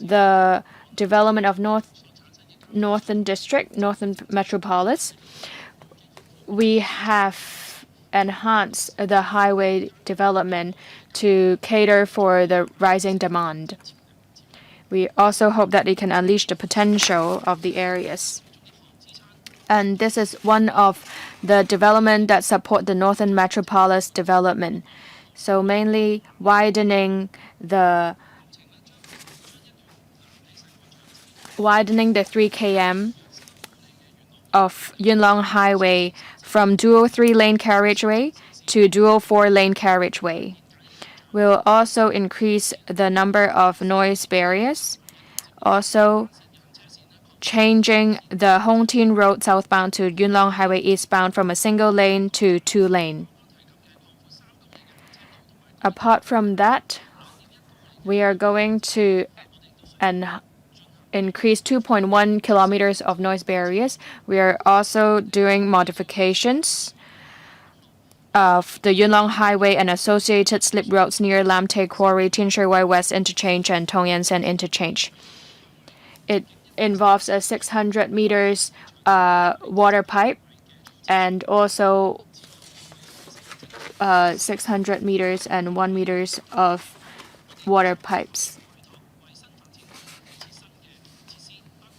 the development of Northern District, Northern Metropolis, we have enhanced the highway development to cater for the rising demand. We also hope that it can unleash the potential of the areas. And this is one of the development that support the Northern Metropolis development. So mainly widening the 3 km of Yuen Highway from dual 3-lane carriageway to dual 4-lane carriageway. We'll also increase the number of noise barriers, also changing the Hong Tin Road southbound to Yuen Long Highway eastbound from a single lane to 2-lane. Apart from that, we are going to increase 2.1 kilometers of noise barriers. We are also doing modifications of the Yuen Long Highway and associated slip roads near Lam Te Quarry, Tin Shui Wai West Interchange, and Tong Yan Sen Interchange. It involves a 600 meters water pipe and also 600 meters and 1 meters of water pipes.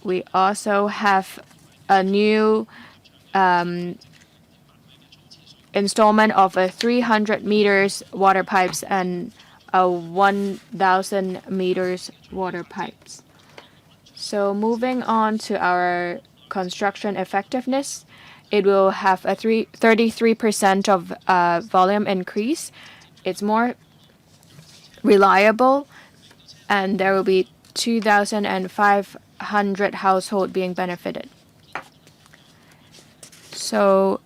We also have a new installment of a 300 meters water pipes and a 1,000 meters water pipes. So moving on to our construction effectiveness, it will have a 33% of volume increase. It's more reliable, and there will be 2,500 households being benefited. So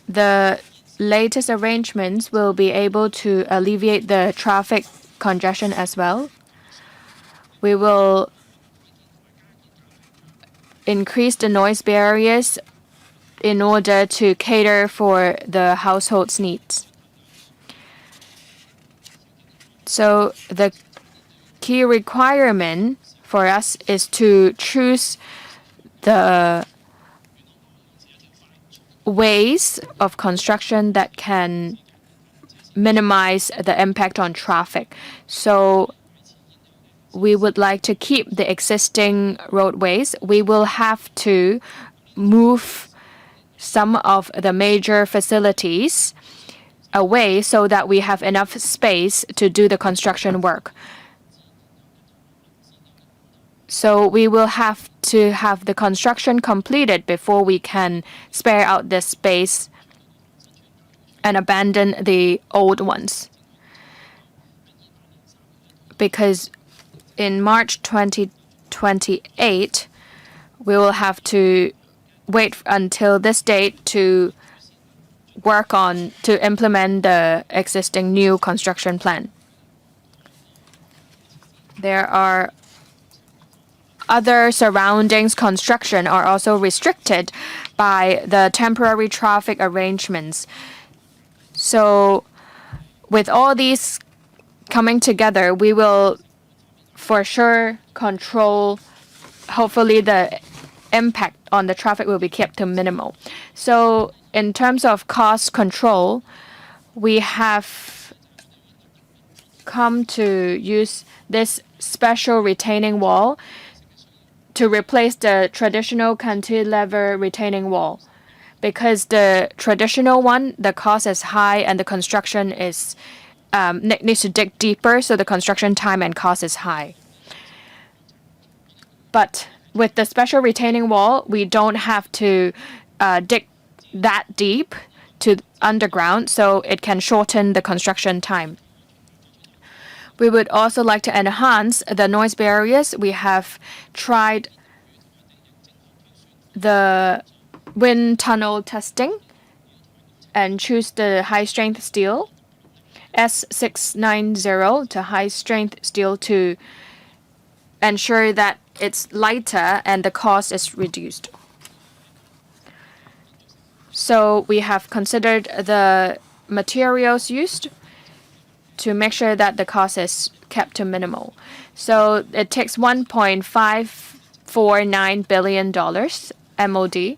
the latest arrangements will be able to alleviate the traffic congestion as well. We will increase the noise barriers in order to cater for the household's needs. So the key requirement for us is to choose the ways of construction that can minimize the impact on traffic. So we would like to keep the existing roadways. We will have to move some of the major facilities away so that we have enough space to do the construction work. So we will have to have the construction completed before we can spare out this space and abandon the old ones. Because in March 2028, we will have to wait until this date to implement the existing new construction plan. There are other surroundings construction are also restricted by the temporary traffic arrangements. So with all these coming together, we will for sure control, hopefully the impact on the traffic will be kept to minimal. So in terms of cost control, we have come to use this special retaining wall to replace the traditional cantilever retaining wall. Because the traditional one, the cost is high and the construction is needs to dig deeper, so the construction time and cost is high. But with the special retaining wall, we don't have to dig that deep to underground, so it can shorten the construction time. We would also like to enhance the noise barriers. We have tried the wind tunnel testing and choose the high-strength steel, S690, to high-strength steel to ensure that it's lighter and the cost is reduced. So we have considered the materials used to make sure that the cost is kept to minimal. So it takes 1.5 for $9 billion MOD.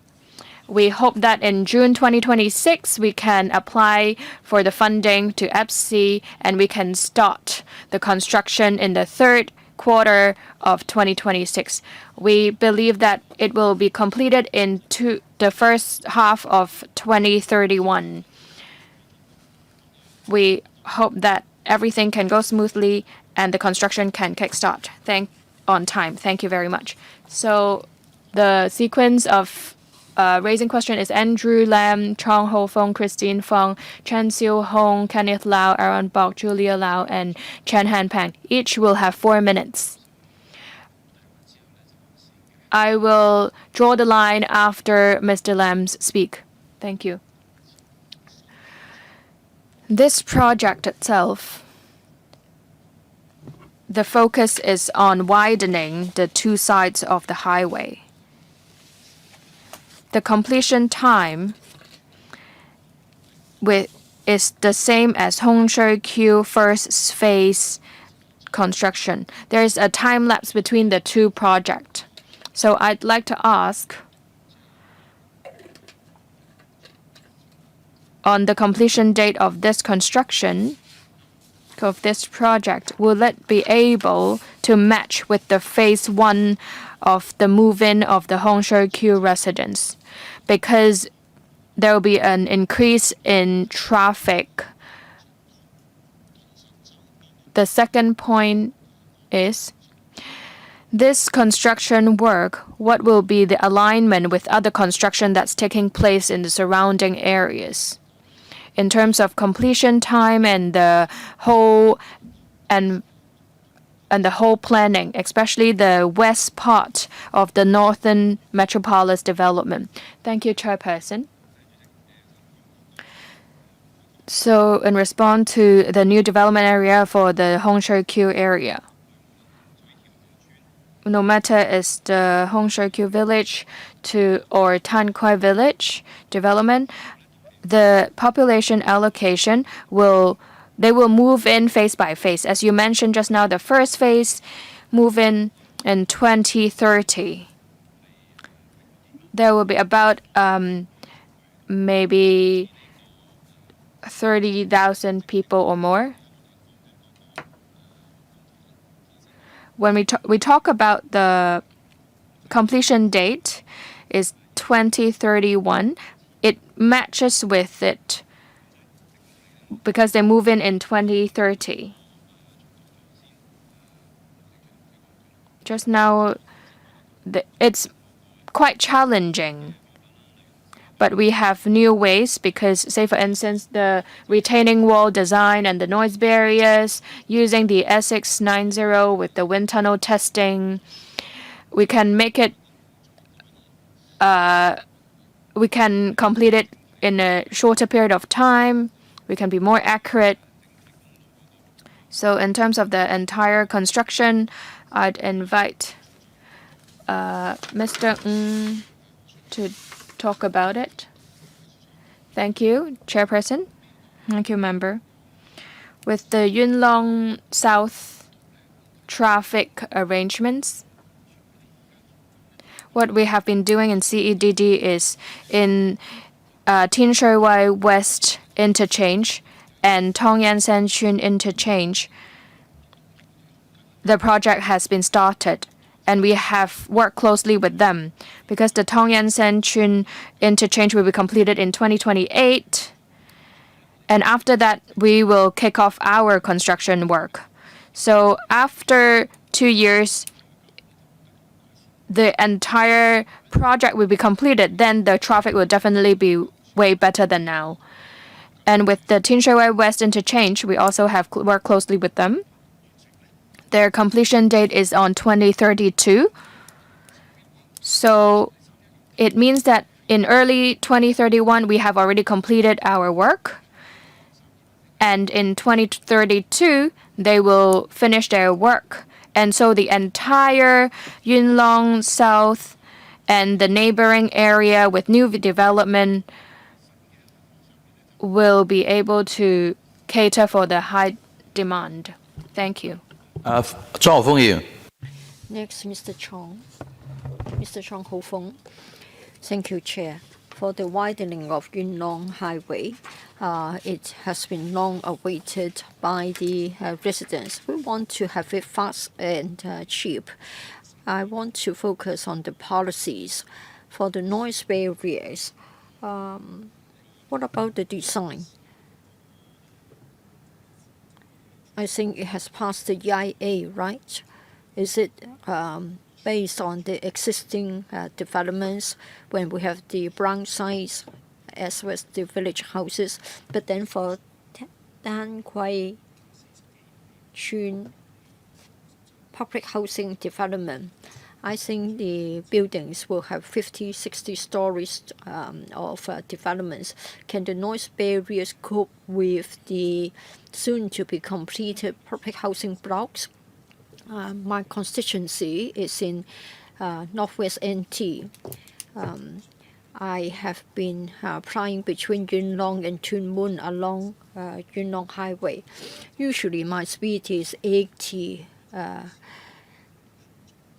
We hope that in June 2026, we can apply for the funding to EPSI and we can start the construction in the third quarter of 2026. We believe that it will be completed in the first half of 2031. We hope that everything can go smoothly and the construction can kickstart on time. Thank you very much. So the sequence of raising question is Andrew Lam, Chong Ho Fong, Christine Fong, Chen Xiu Hong, Kenneth Lau, Aaron Bok, Julia Lau, and Chen Han Pang. Each will have 4 minutes. I will draw the line after Mr. Lam's speak. Thank you. This project itself, the focus is on widening the two sides of the highway. The completion time is the same as Hongshui-Q first phase construction. There is a time lapse between the two projects. So I'd like to ask, on the completion date of this construction, of this project, will it be able to match with the phase 1 of the move-in of the Hongshui-Q residents? Because there will be an increase in traffic. The second point is, this construction work, what will be the alignment with other construction that's taking place in the surrounding areas? In terms of completion time and the whole planning, especially the west part of the Northern Metropolis development. Thank you, Chairperson. So in response to the new development area for the Hongshui-Q area, no matter is the Hongshui-Q village or Tan Kwai village development, the population allocation will move in phase by phase. As you mentioned just now, the first phase move in 2030. There will be about maybe 30,000 people or more. When we talk about the completion date is 2031, it matches with it because they move in 2030. Just now, it's quite challenging, but we have new ways because, say for instance, the retaining wall design and the noise barriers, using the SX90 with the wind tunnel testing, we can make it we can complete it in a shorter period of time. We can be more accurate. So in terms of the entire construction, I'd invite Mr. Ng to talk about it. Thank you, Chairperson. Thank you, Member. With the Yuen Long South traffic arrangements, what we have been doing in CEDD is in Tin Shui Wai West interchange and Tong Yan Tsuen interchange, the project has been started and we have worked closely with them because the Tong Yan Tsuen interchange will be completed in 2028. And after that, we will kick off our construction work. So after 2 years, the entire project will be completed, then the traffic will definitely be way better than now. And with the Tin Shui Wai West interchange, we also have worked closely with them. Their completion date is on 2032. So it means that in early 2031, we have already completed our work. And in 2032, they will finish their work. And so the entire Yuen Long South and the neighboring area with new development will be able to cater for the high demand. Thank you. Next, Mr. Chong. Mr. Chong Ho Feng. Thank you, Chair. For the widening of Yuen Long Highway, it has been long awaited by the residents. We want to have it fast and cheap. I want to focus on the policies. For the noise barriers, what about the design? I think it has passed the EIA, right? Is it based on the existing developments when we have the brown sites as well as the village houses? But then for Dan Kwai Chun public housing development, I think the buildings will have 50, 60 stories of developments. Can the noise barriers cope with the soon-to-be completed public housing blocks? My constituency is in Northwest NT. I have been flying between Yuen Long and Tuen Mun along Yuen Long Highway. Usually my speed is 80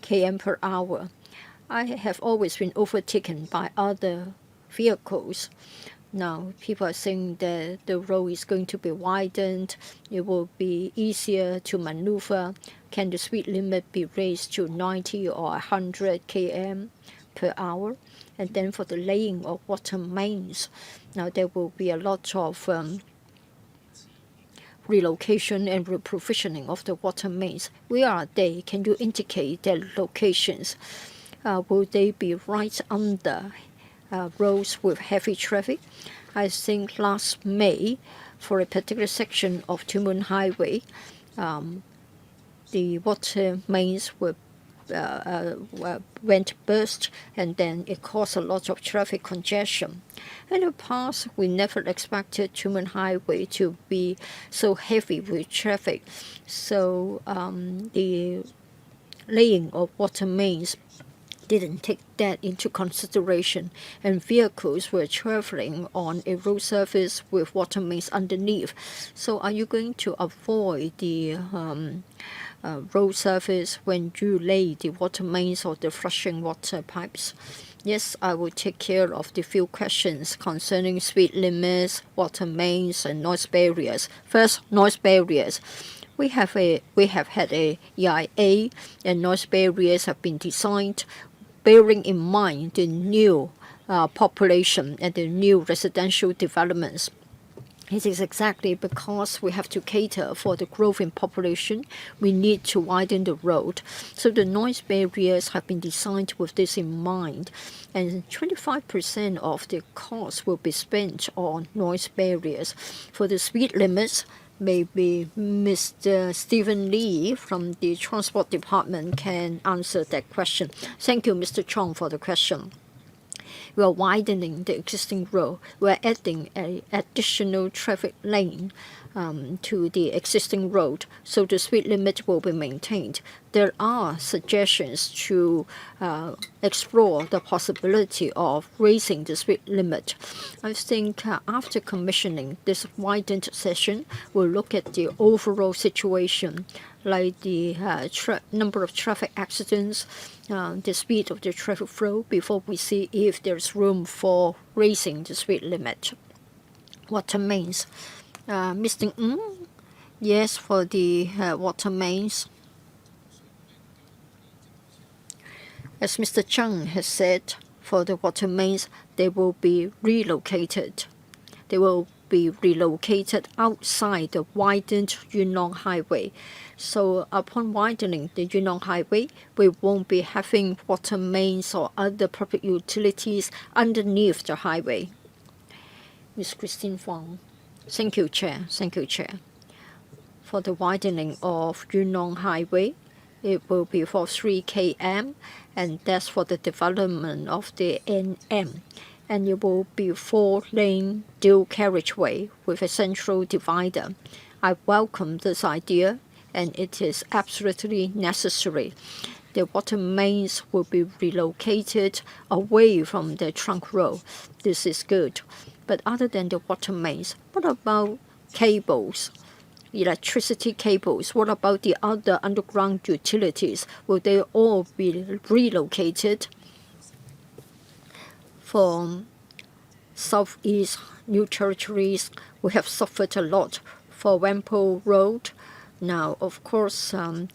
km per hour. I have always been overtaken by other vehicles. Now, people are saying that the road is going to be widened. It will be easier to maneuver. Can the speed limit be raised to 90 or 100 km per hour? And then for the laying of water mains, now there will be a lot of relocation and reprovisioning of the water mains. Where are they? Can you indicate their locations? Will they be right under roads with heavy traffic? I think last May, for a particular section of Tuen Mun Highway, the water mains went burst, and then it caused a lot of traffic congestion. In the past, we never expected Tuen Mun Highway to be so heavy with traffic. So the laying of water mains didn't take that into consideration, and vehicles were traveling on a road surface with water mains underneath. So are you going to avoid the road surface when you lay the water mains or the flushing water pipes? Yes, I will take care of the few questions concerning speed limits, water mains, and noise barriers. First, noise barriers. We have had a EIA, and noise barriers have been designed bearing in mind the new population and the new residential developments. It is exactly because we have to cater for the growth in population, we need to widen the road. So the noise barriers have been designed with this in mind. And 25% of the cost will be spent on noise barriers. For the speed limits, maybe Mr. Stephen Lee from the Transport Department can answer that question. Thank you, Mr. Chong, for the question. We are widening the existing road. We are adding an additional traffic lane to the existing road, so the speed limit will be maintained. There are suggestions to explore the possibility of raising the speed limit. I think after commissioning this widened section, we'll look at the overall situation, like the number of traffic accidents, the speed of the traffic flow, before we see if there's room for raising the speed limit. Water mains. Mr. Ng? Yes, for the water mains. As Mr. Chung has said, for the water mains, they will be relocated. They will be relocated outside the widened Yuen Long Highway. So upon widening the Yuen Long Highway, we won't be having water mains or other public utilities underneath the highway. Ms. Christine Fong. Thank you, Chair. Thank you, Chair. For the widening of Yuen Long Highway, it will be for 3 km, and that's for the development of the NM. And it will be 4-lane dual carriageway with a central divider. I welcome this idea, and it is absolutely necessary. The water mains will be relocated away from the trunk road. This is good. But other than the water mains, what about cables, electricity cables? What about the other underground utilities? Will they all be relocated? For Southeast New Territories, we have suffered a lot for Whampoa Road. Now, of course, a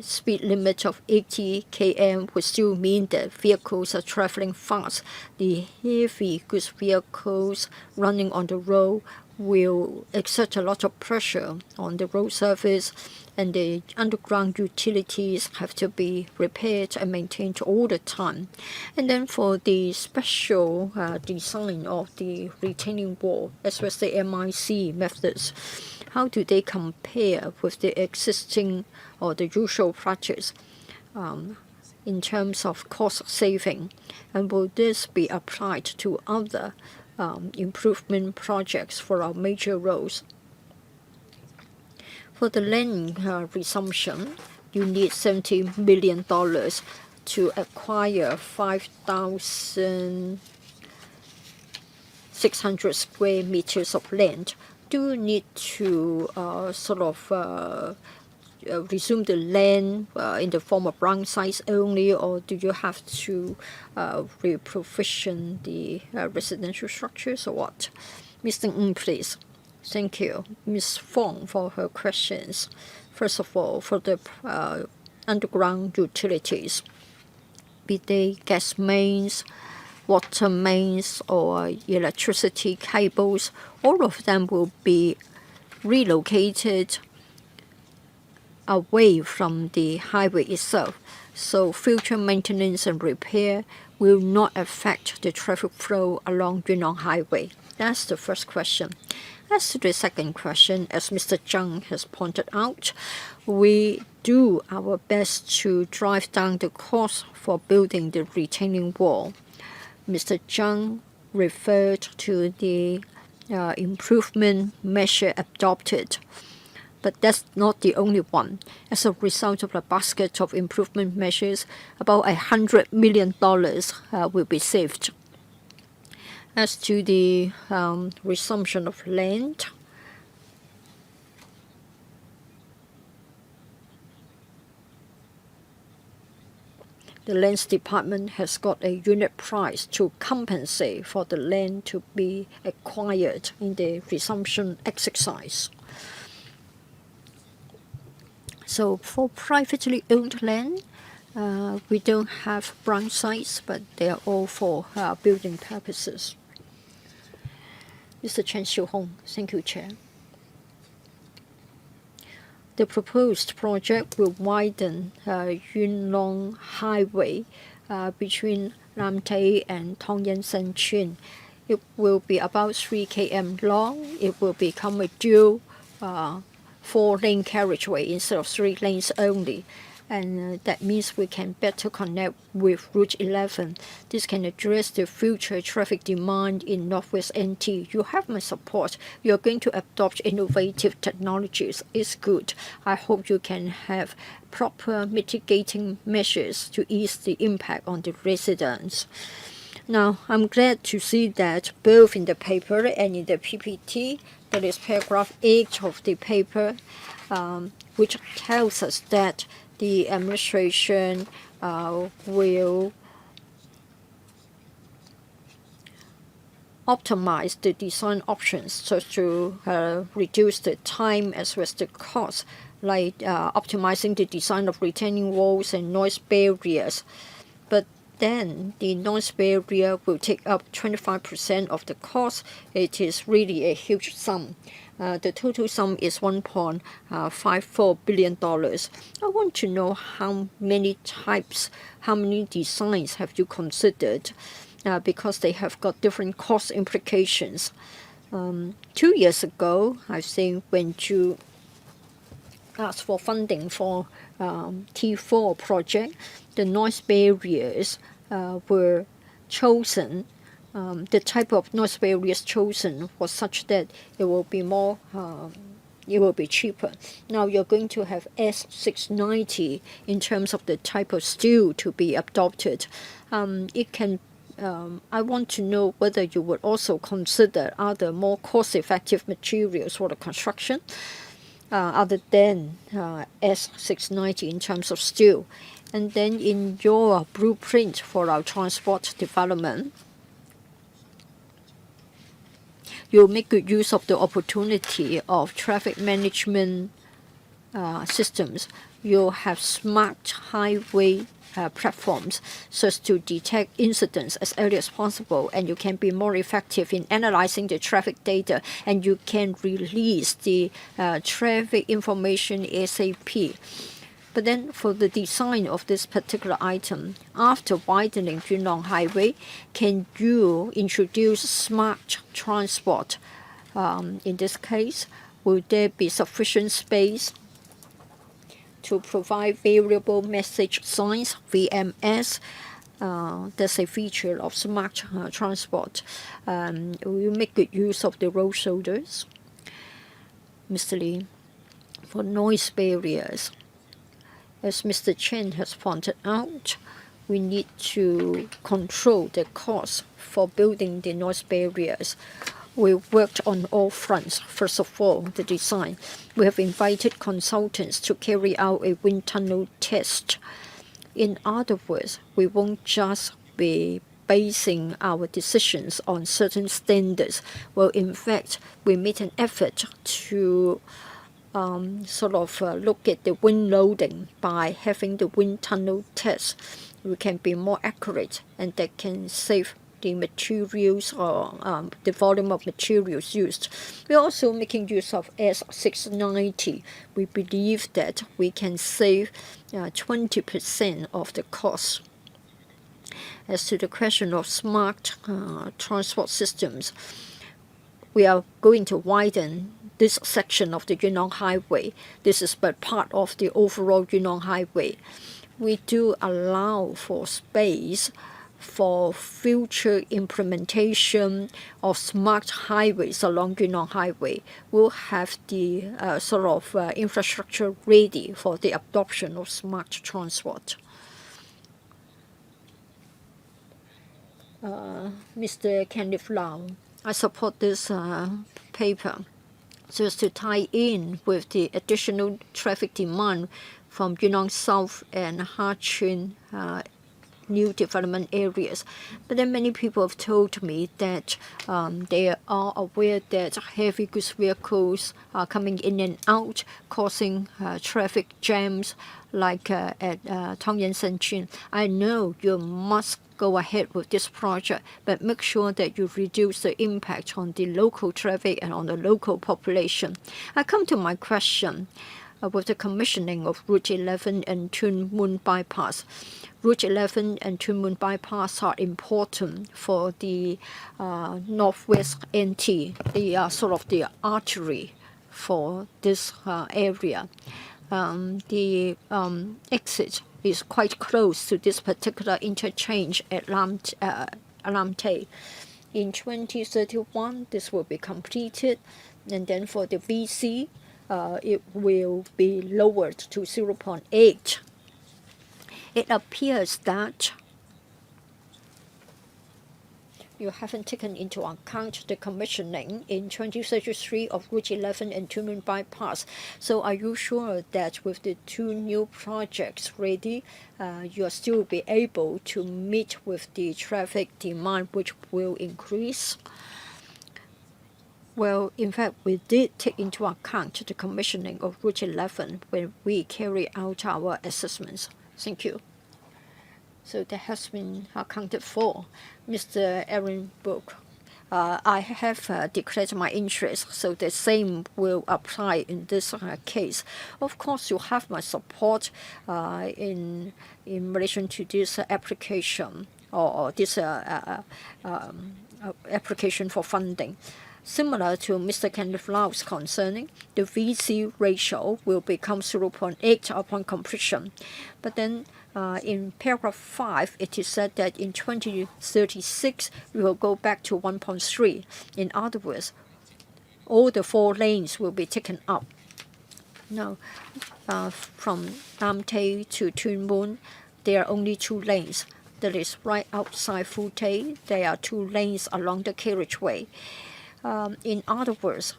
speed limit of 80 km would still mean that vehicles are traveling fast. The heavy goods vehicles running on the road will exert a lot of pressure on the road surface, and the underground utilities have to be repaired and maintained all the time. And then for the special design of the retaining wall, as well as the MIC methods, how do they compare with the existing or the usual practice in terms of cost saving? And will this be applied to other improvement projects for our major roads? For the land resumption, you need $70 million to acquire 5,600 square meters of land. Do you need to resume the land in the form of brown sites only, or do you have to reprovision the residential structures, or what? Mr. Ng, please. Thank you, Ms. Fong, for her questions. First of all, for the underground utilities, be they gas mains, water mains, or electricity cables, all of them will be relocated away from the highway itself. So future maintenance and repair will not affect the traffic flow along Yuen Highway. That's the first question. As to the second question, as Mr. Zhang has pointed out, we do our best to drive down the cost for building the retaining wall. Mr. Zhang referred to the improvement measure adopted, but that's not the only one. As a result of a basket of improvement measures, about $100 million will be saved. As to the resumption of land, the Lands Department has got a unit price to compensate for the land to be acquired in the resumption exercise. So for privately owned land, we don't have brown sites, but they are all for building purposes. Mr. Chen Xiu-hong, thank you, Chair. The proposed project will widen Yuen Highway between Lam Tai and Tong Yan-sen Tsuen. It will be about 3 km long. It will become a dual 4-lane carriageway instead of 3 lanes only. And that means we can better connect with Route 11. This can address the future traffic demand in Northwest NT. You have my support. You are going to adopt innovative technologies. It's good. I hope you can have proper mitigating measures to ease the impact on the residents. Now, I'm glad to see that both in the paper and in the PPT, that is paragraph 8 of the paper, which tells us that the administration will optimize the design options so to reduce the time as well as the cost, like optimizing the design of retaining walls and noise barriers. But then the noise barrier will take up 25% of the cost. It is really a huge sum. The total sum is $1.54 billion. I want to know how many types, how many designs have you considered, because they have got different cost implications. 2 years ago, I think when you asked for funding for T4 project, the noise barriers were chosen. The type of noise barriers chosen was such that it will be more, it will be cheaper. Now you're going to have S690 in terms of the type of steel to be adopted. It can. I want to know whether you would also consider other more cost-effective materials for the construction, other than S690 in terms of steel. And then in your blueprint for our transport development, you'll make good use of the opportunity of traffic management systems. You'll have smart highway platforms so as to detect incidents as early as possible, and you can be more effective in analyzing the traffic data, and you can release the traffic information ASAP. But then for the design of this particular item, after widening Yuen Highway, can you introduce smart transport? In this case, will there be sufficient space to provide variable message signs, VMS? That's a feature of smart transport. We make good use of the road shoulders. Mr. Lee, for noise barriers, as Mr. Chen has pointed out, we need to control the cost for building the noise barriers. We worked on all fronts. First of all, the design. We have invited consultants to carry out a wind tunnel test. In other words, we won't just be basing our decisions on certain standards. Well, in fact, we made an effort to look at the wind loading by having the wind tunnel test. We can be more accurate, and that can save the materials or the volume of materials used. We're also making use of S690. We believe that we can save 20% of the cost. As to the question of smart transport systems, we are going to widen this section of the Yuen Highway. This is but part of the overall Yuen Highway. We do allow for space for future implementation of smart highways along Yuen Highway. We'll have the infrastructure ready for the adoption of smart transport. Mr. Kenneth Lau, I support this paper so as to tie in with the additional traffic demand from Yunnan South and Hachun new development areas. But then many people have told me that they are aware that heavy goods vehicles are coming in and out, causing traffic jams like at Tong and Shenzhen. I know you must go ahead with this project, but make sure that you reduce the impact on the local traffic and on the local population. I come to my question. With the commissioning of Route 11 and Tuen Mun Bypass. Route 11 and Tuen Mun Bypass are important for the Northwest NT, the artery for this area. The exit is quite close to this particular interchange at Lam Tay. In 2031, this will be completed, and then for the VC, it will be lowered to 0.8. It appears that you haven't taken into account the commissioning in 2033 of Route 11 and Tuen Mun Bypass. So are you sure that with the two new projects ready, you'll still be able to meet with the traffic demand, which will increase? Well, in fact, we did take into account the commissioning of Route 11 when we carry out our assessments. Thank you. So that has been accounted for. Mr. Aaron Book, I have declared my interest, so the same will apply in this case. Of course, you have my support in relation to this application or this application for funding. Similar to Mr. Kenneth Lau's concerning, the VC ratio will become 0.8 upon completion. But then in paragraph 5, it is said that in 2036, we will go back to 1.3. In other words, all the 4 lanes will be taken up. Now, from Lam Tay to Tuen Mun, there are only 2 lanes. That is right outside Phu Tay. There are 2 lanes along the carriageway. In other words,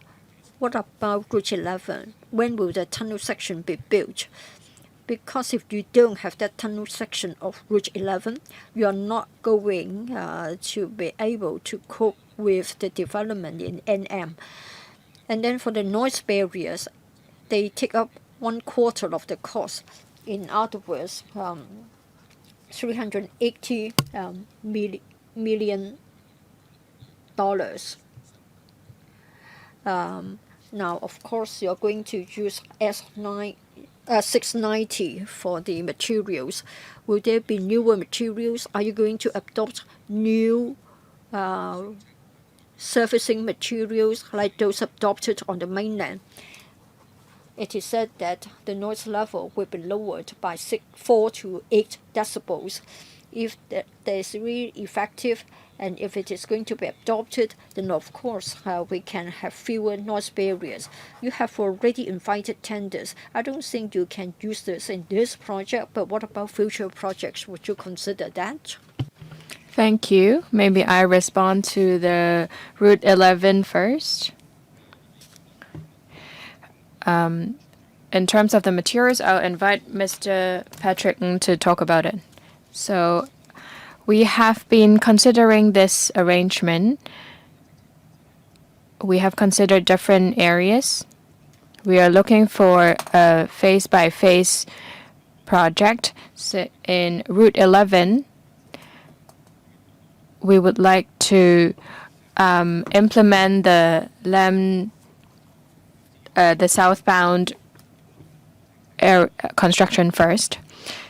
what about Route 11? When will the tunnel section be built? Because if you don't have that tunnel section of Route 11, you are not going to be able to cope with the development in NM. And then for the noise barriers, they take up 1/4 of the cost. In other words, $380 million. Now, of course, you're going to use S690 for the materials. Will there be newer materials? Are you going to adopt new surfacing materials like those adopted on the mainland? It is said that the noise level will be lowered by 4 to 8 decibels. If that is really effective and if it is going to be adopted, then of course we can have fewer noise barriers. You have already invited tenders. I don't think you can use this in this project, but what about future projects? Would you consider that? Thank you. Maybe I respond to the Route 11 first. In terms of the materials, I'll invite Mr. Patrick Ng to talk about it. So we have been considering this arrangement. We have considered different areas. We are looking for a phase-by-phase project. So in Route 11, we would like to implement the southbound construction first.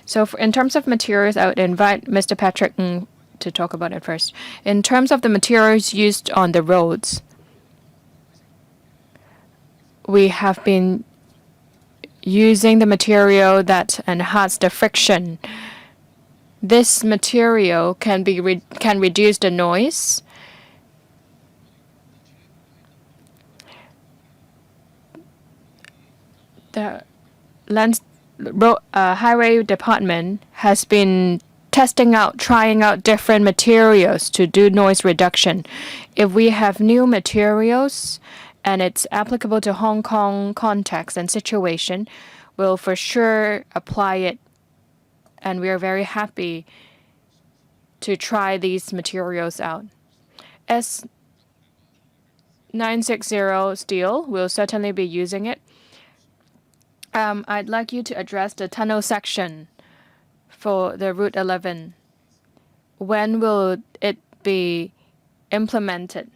So in terms of materials, I would invite Mr. Patrick Ng to talk about it first. In terms of the materials used on the roads, we have been using the material that enhances the friction. This material can reduce the noise. The highway department has been trying out different materials to do noise reduction. If we have new materials and it's applicable to Hong Kong context and situation, we'll for sure apply it. And we are very happy to try these materials out. S960 steel, we'll certainly be using it. I'd like you to address the tunnel section for the Route 11. When will it be implemented?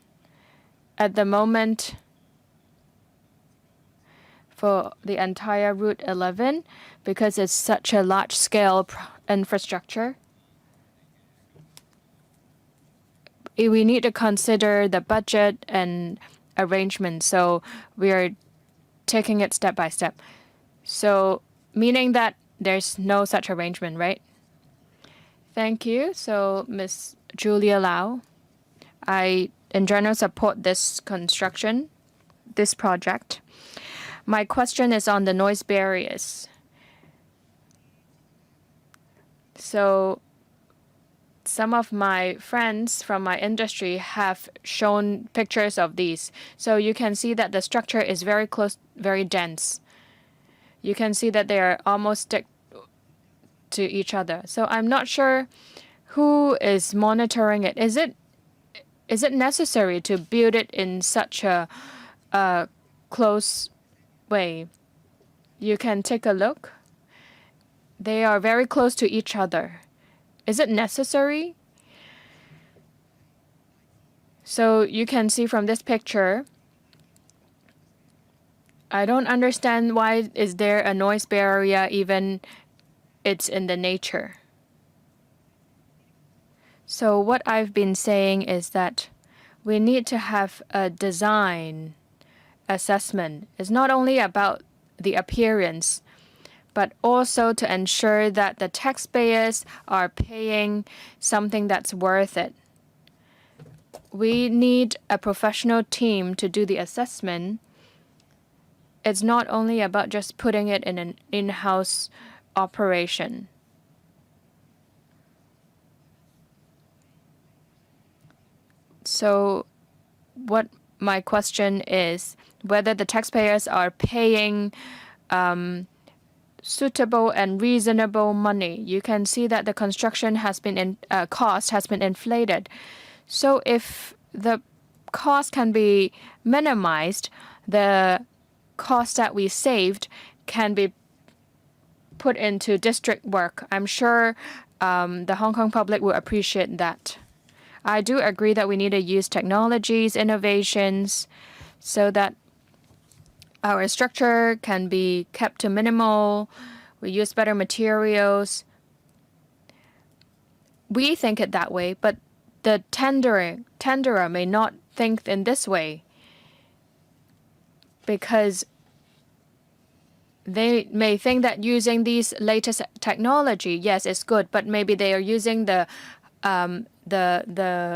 At the moment, for the entire Route 11, because it's such a large-scale infrastructure, we need to consider the budget and arrangement. So we are taking it step by step. So meaning that there's no such arrangement, right? Thank you. So Ms. Julia Lau, I in general support this project. My question is on the noise barriers. So some of my friends from my industry have shown pictures of these. So you can see that the structure is very close, very dense. You can see that they are almost stick to each other. So I'm not sure who is monitoring it. Is it necessary to build it in such a close way? You can take a look. They are very close to each other. Is it necessary? So you can see from this picture, I don't understand why is there a noise barrier even it's in the nature. So what I've been saying is that we need to have a design assessment. It's not only about the appearance, but also to ensure that the taxpayers are paying something that's worth it. We need a professional team to do the assessment. It's not only about just putting it in an in-house operation. So what my question is whether the taxpayers are paying suitable and reasonable money. You can see that the construction has been cost has been inflated. So if the cost can be minimized, the cost that we saved can be put into district work. I'm sure the Hong Kong public will appreciate that. I do agree that we need to use technologies, innovations, so that our structure can be kept to minimal. We use better materials. We think it that way, but the tenderer may not think in this way, because they may think that using these latest technology, yes, it's good, but maybe they are using the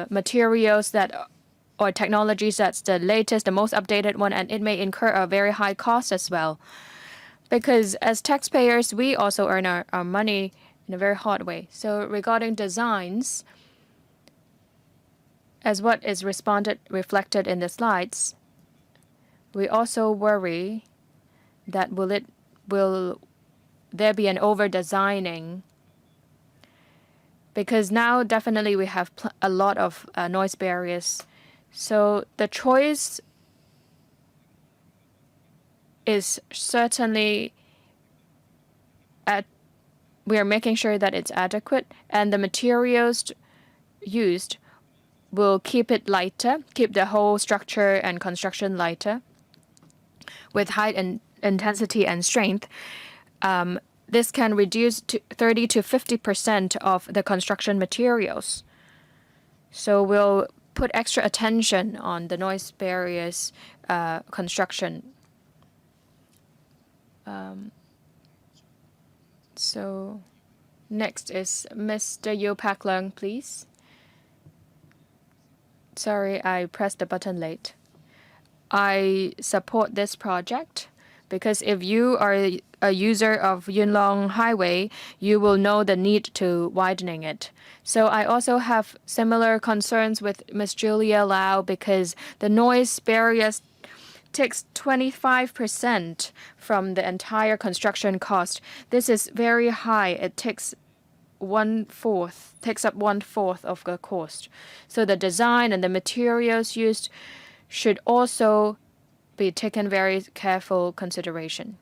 materials that or technologies that's the latest, the most updated one, and it may incur a very high cost as well. Because as taxpayers, we also earn our money in a very hard way. So regarding designs, as what is reflected in the slides, we also worry that will there be an over designing, because now definitely we have a lot of noise barriers. So the choice is certainly we are making sure that it's adequate, and the materials used will keep it lighter, keep the whole structure and construction lighter with height and intensity and strength. This can reduce to 30 to 50% of the construction materials. So we'll put extra attention on the noise barriers construction. So next is Mr. Yu Pak Leung, please. Sorry, I pressed the button late. I support this project because if you are a user of Yuen Long Highway, you will know the need to widening it. So I also have similar concerns with Miss Julia Lau, because the noise barriers takes 25% from the entire construction cost. This is very high. It takes takes up 1/4 of the cost. So the design and the materials used should also be taken very careful consideration.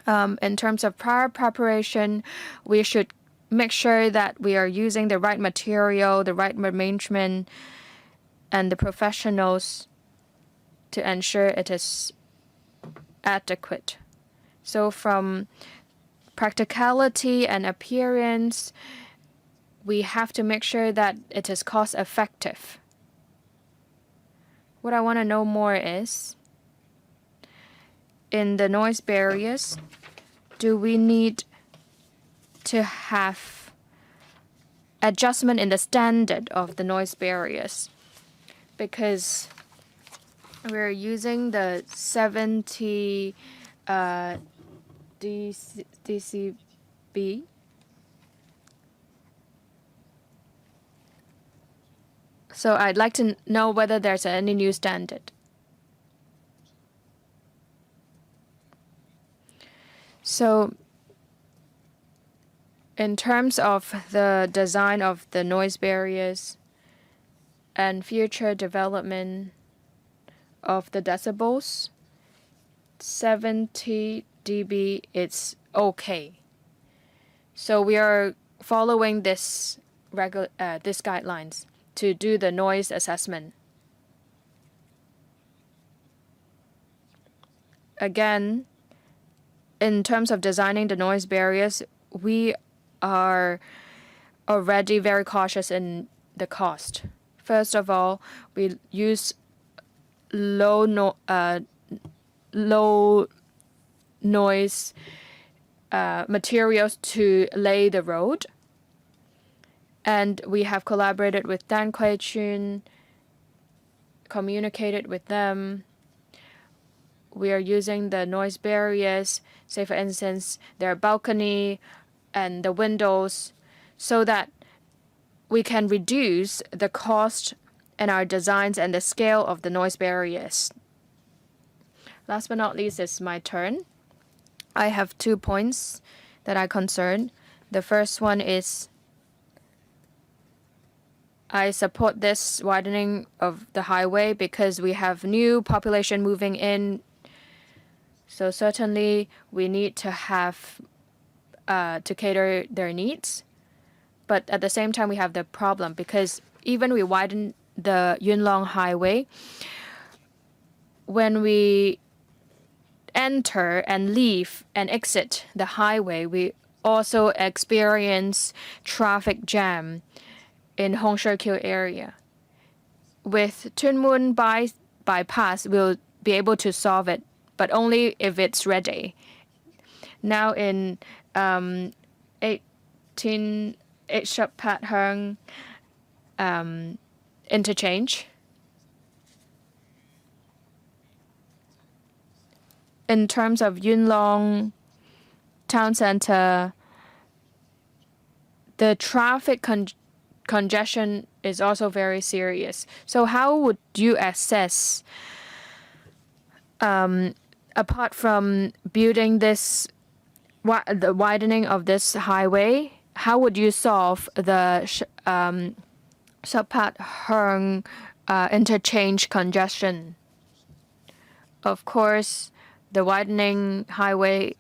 In terms of prior preparation, we should make sure that we are using the right material, the right arrangement, and the professionals to ensure it is adequate. So from practicality and appearance, we have to make sure that it is cost effective. What I want to know more is, in the noise barriers, do we need to have adjustment in the standard of the noise barriers? Because we're using the 70 dB. So I'd like to know whether there's any new standard. So in terms of the design of the noise barriers and future development of the decibels, 70 dB is okay. So we are following this guidelines to do the noise assessment. Again, in terms of designing the noise barriers, we are already very cautious in the cost. First of all, we use low noise materials to lay the road. And we have collaborated with Dan Kwun, communicated with them. We are using the noise barriers, say for instance, their balcony and the windows, so that we can reduce the cost in our designs and the scale of the noise barriers. Last but not least, it's my turn. I have 2 points that are concerned. The first one is I support this widening of the highway because we have new population moving in. So certainly we need to have to cater their needs. But at the same time, we have the problem because even we widen the Yunlong Highway, when we enter and leave and exit the highway, we also experience traffic jam in Hongshekyo area. With Tunmun bypass, we'll be able to solve it, but only if it's ready. Now in 18 Pat Hung interchange, in terms of Yunlong town center, the traffic congestion is also very serious. So how would you assess, apart from building this, the widening of this highway, how would you solve the Sapat Hung interchange congestion? Of course, the widening highway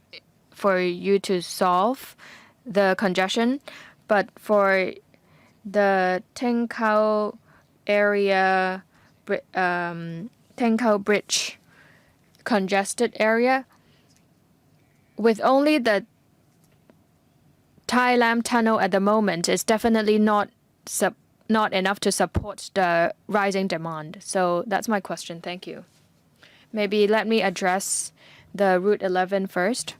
for you to solve the congestion, but for the Tenkau area, Tenkau Bridge congested area, with only the Tai Lam Tunnel at the moment, is definitely not enough to support the rising demand. So that's my question. Thank you. Maybe let me address the Route 11 first.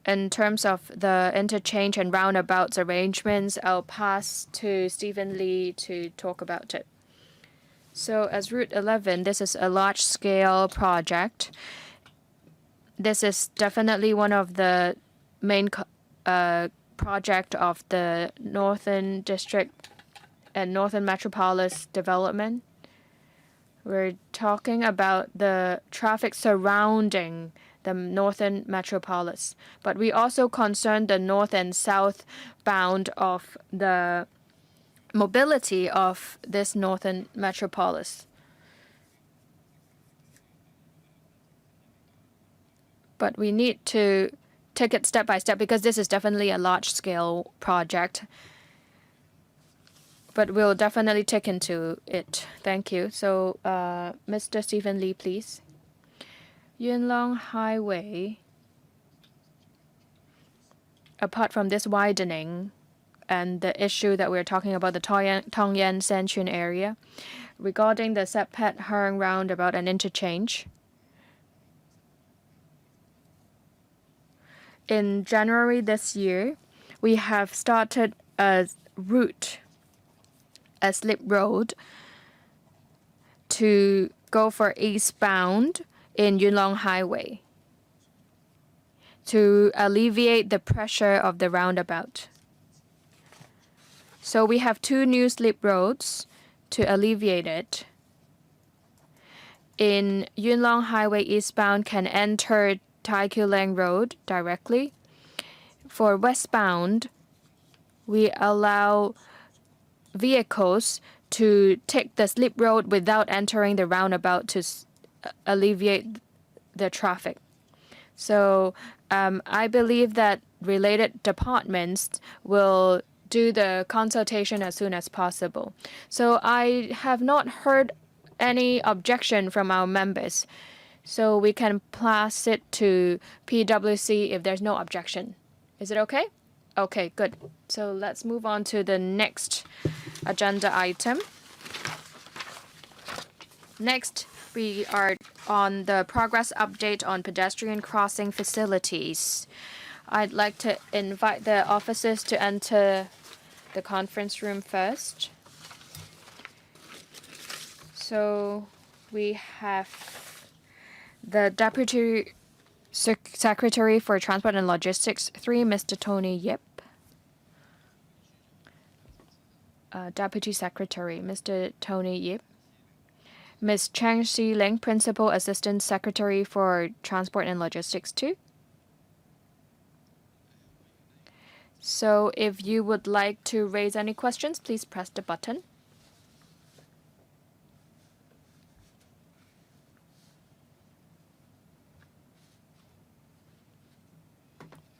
In terms of the interchange and roundabouts arrangements, I'll pass to Stephen Lee to talk about it. So as Route 11, this is a large-scale project. This is definitely one of the main project of the Northern District and Northern Metropolis development. We're talking about the traffic surrounding the Northern Metropolis, but we also concern the north and south bound of the mobility of this Northern Metropolis. But we need to take it step by step because this is definitely a large-scale project. But we'll definitely take into it. Thank you. So, Mr. Stephen Lee, please. Yunlong Highway, apart from this widening and the issue that we're talking about, the Tongyan Sanchun area, regarding the Sepet Hung roundabout and interchange, in January this year, we have started a route, a slip road, to go for eastbound in Yunlong Highway to alleviate the pressure of the roundabout. So we have two new slip roads to alleviate it. In Yunlong Highway eastbound can enter Tai Kulang Road directly. For westbound, we allow vehicles to take the slip road without entering the roundabout to alleviate the traffic. So I believe that related departments will do the consultation as soon as possible. So I have not heard any objection from our members. So we can pass it to PwC if there's no objection. Is it okay? Okay, good. So let's move on to the next agenda item. Next, we are on the progress update on pedestrian crossing facilities. I'd like to invite the officers to enter the conference room first. So we have the Deputy Secretary for Transport and Logistics 3, Mr. Tony Yip. Deputy Secretary, Mr. Tony Yip. Ms. Chang Xi-Ling, Principal Assistant Secretary for Transport and Logistics 2. So if you would like to raise any questions, please press the button.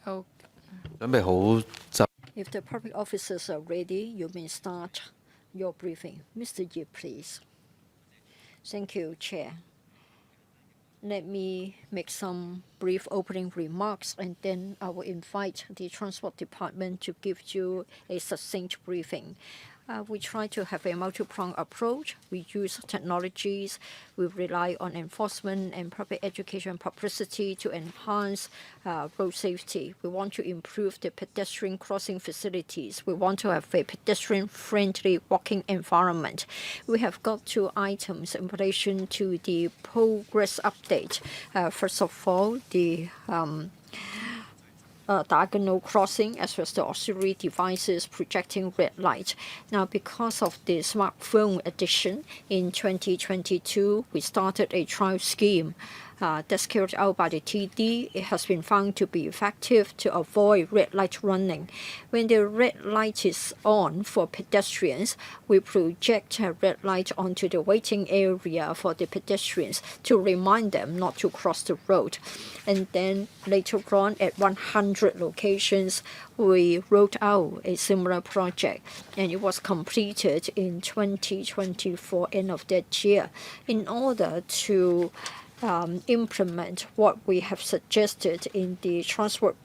Oh, 準備好就 If the public officers are ready, you may start your briefing. Mr. Yi, please. Thank you, Chair. Let me make some brief opening remarks, and then I will invite the Transport Department to give you a succinct briefing. We try to have a multi-pronged approach. We use technologies. We rely on enforcement and public education publicity to enhance road safety. We want to improve the pedestrian crossing facilities. We want to have a pedestrian-friendly walking environment. We have got 2 items in relation to the progress update. First of all, the diagonal crossing as well as the auxiliary devices projecting red light. Now, because of the smartphone addition in 2022, we started a trial scheme that's carried out by the TD. It has been found to be effective to avoid red light running. When the red light is on for pedestrians, we project a red light onto the waiting area for the pedestrians to remind them not to cross the road. And then later on, at 100 locations, we rolled out a similar project, and it was completed in 2024, end of that year, in order to implement what we have suggested in the transport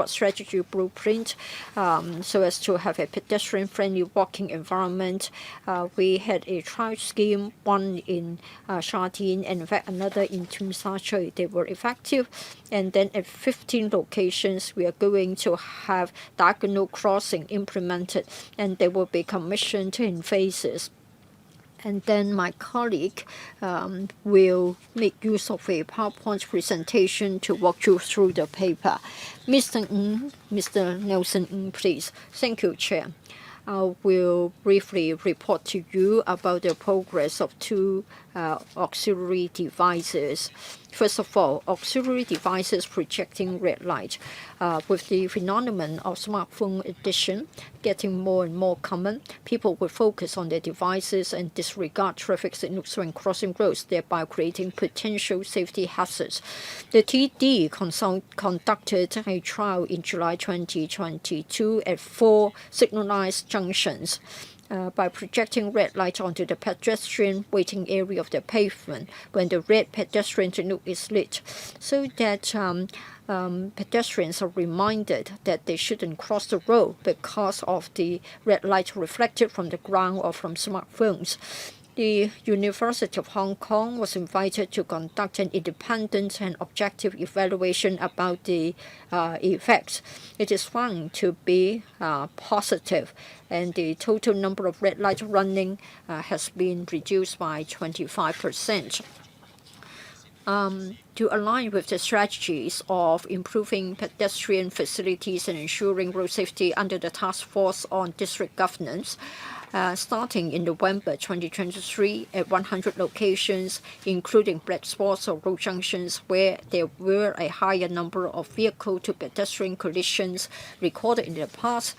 strategy blueprint, so as to have a pedestrian-friendly walking environment. We had a trial scheme, one in Sha Tin, and in fact another in Tsim Sha Tsui. They were effective. And then at 15 locations, we are going to have diagonal crossing implemented, and they will be commissioned in phases. And then my colleague will make use of a PowerPoint presentation to walk you through the paper. Mr. Nelson Ng, please. Thank you, Chair. I will briefly report to you about the progress of 2 auxiliary devices. First of all, auxiliary devices projecting red light. With the phenomenon of smartphone addiction getting more and more common, people will focus on their devices and disregard traffic signals when crossing roads, thereby creating potential safety hazards. The TD conducted a trial in July 2022 at 4 signalized junctions. By projecting red light onto the pedestrian waiting area of the pavement when the red pedestrian signal is lit, so that pedestrians are reminded that they shouldn't cross the road because of the red light reflected from the ground or from smartphones. The University of Hong Kong was invited to conduct an independent and objective evaluation about the effects. It is found to be positive, and the total number of red light running has been reduced by 25%. To align with the strategies of improving pedestrian facilities and ensuring road safety under the Task Force on District Governance, starting in November 2023 at 100 locations, including black spots or road junctions where there were a higher number of vehicle-to-pedestrian collisions recorded in the past,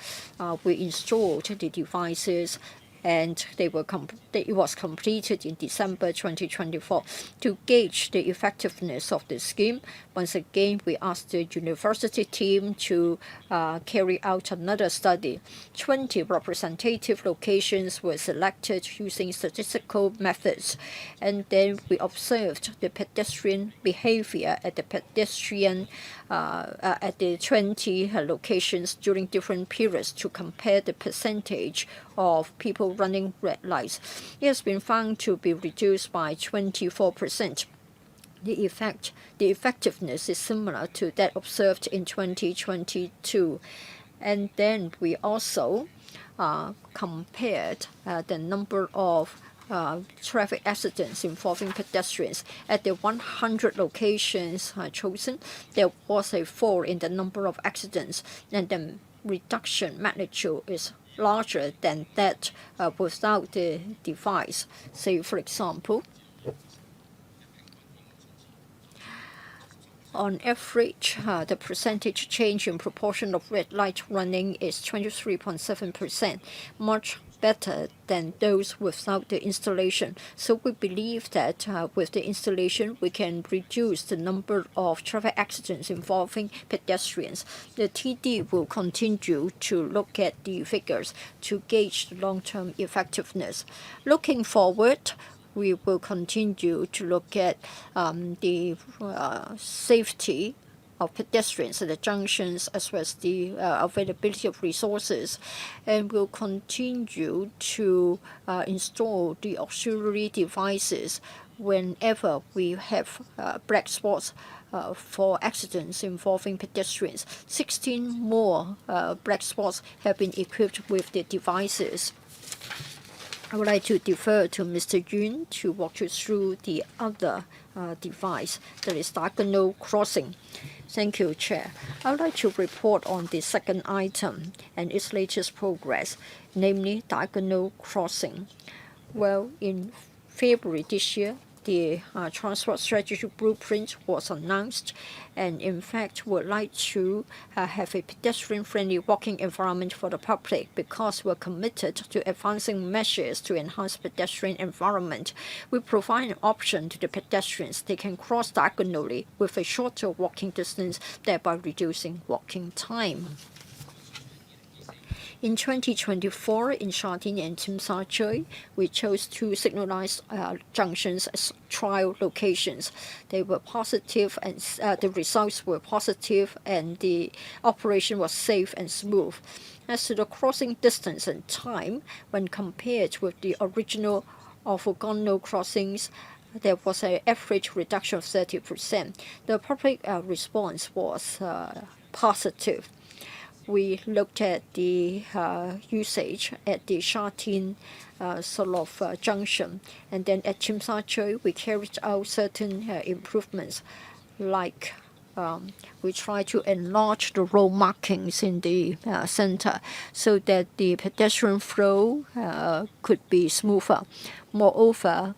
we installed the devices, and it was completed in December 2024. To gauge the effectiveness of the scheme, once again, we asked the university team to carry out another study. 20 representative locations were selected using statistical methods, and then we observed the pedestrian behavior at the at the 20 locations during different periods to compare the percentage of people running red lights. It has been found to be reduced by 24%. The effectiveness is similar to that observed in 2022. And then we also compared the number of traffic accidents involving pedestrians. At the 100 locations chosen, there was a fall in the number of accidents, and the reduction magnitude is larger than that without the device. Say, for example, On average, the percentage change in proportion of red light running is 23.7%, much better than those without the installation. So we believe that with the installation, we can reduce the number of traffic accidents involving pedestrians. The TD will continue to look at the figures to gauge the long-term effectiveness. Looking forward, we will continue to look at the safety of pedestrians at the junctions as well as the availability of resources, and will continue to install the auxiliary devices whenever we have black spots for accidents involving pedestrians. 16 more black spots have been equipped with the devices. I would like to defer to Mr. Yuen to walk you through the other device, that is diagonal crossing. Thank you, Chair. I would like to report on the second item and its latest progress, namely diagonal crossing. Well, in February this year, the transport strategy blueprint was announced, and in fact would like to have a pedestrian-friendly walking environment for the public because we're committed to advancing measures to enhance pedestrian environment. We provide an option to the pedestrians. They can cross diagonally with a shorter walking distance, thereby reducing walking time. In 2024, in Sha Tin and Tsim Sha Tsui, we chose two signalized junctions as trial locations. They were positive, and the results were positive, and the operation was safe and smooth. As to the crossing distance and time, when compared with the original orthogonal crossings, there was an average reduction of 30%. The public response was positive. We looked at the usage at the Sha Tin junction, and then at Tsim Sha Tsui we carried out certain improvements, like we try to enlarge the road markings in the center so that the pedestrian flow could be smoother. Moreover,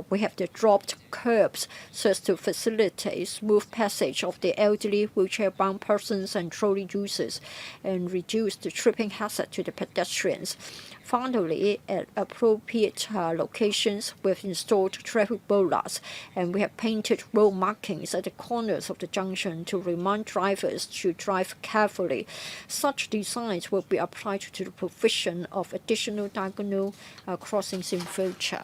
we have the dropped curbs so as to facilitate smooth passage of the elderly, wheelchair-bound persons and trolley users, and reduce the tripping hazard to the pedestrians. Finally, at appropriate locations, we've installed traffic bollards, and we have painted road markings at the corners of the junction to remind drivers to drive carefully. Such designs will be applied to the provision of additional diagonal crossings in future.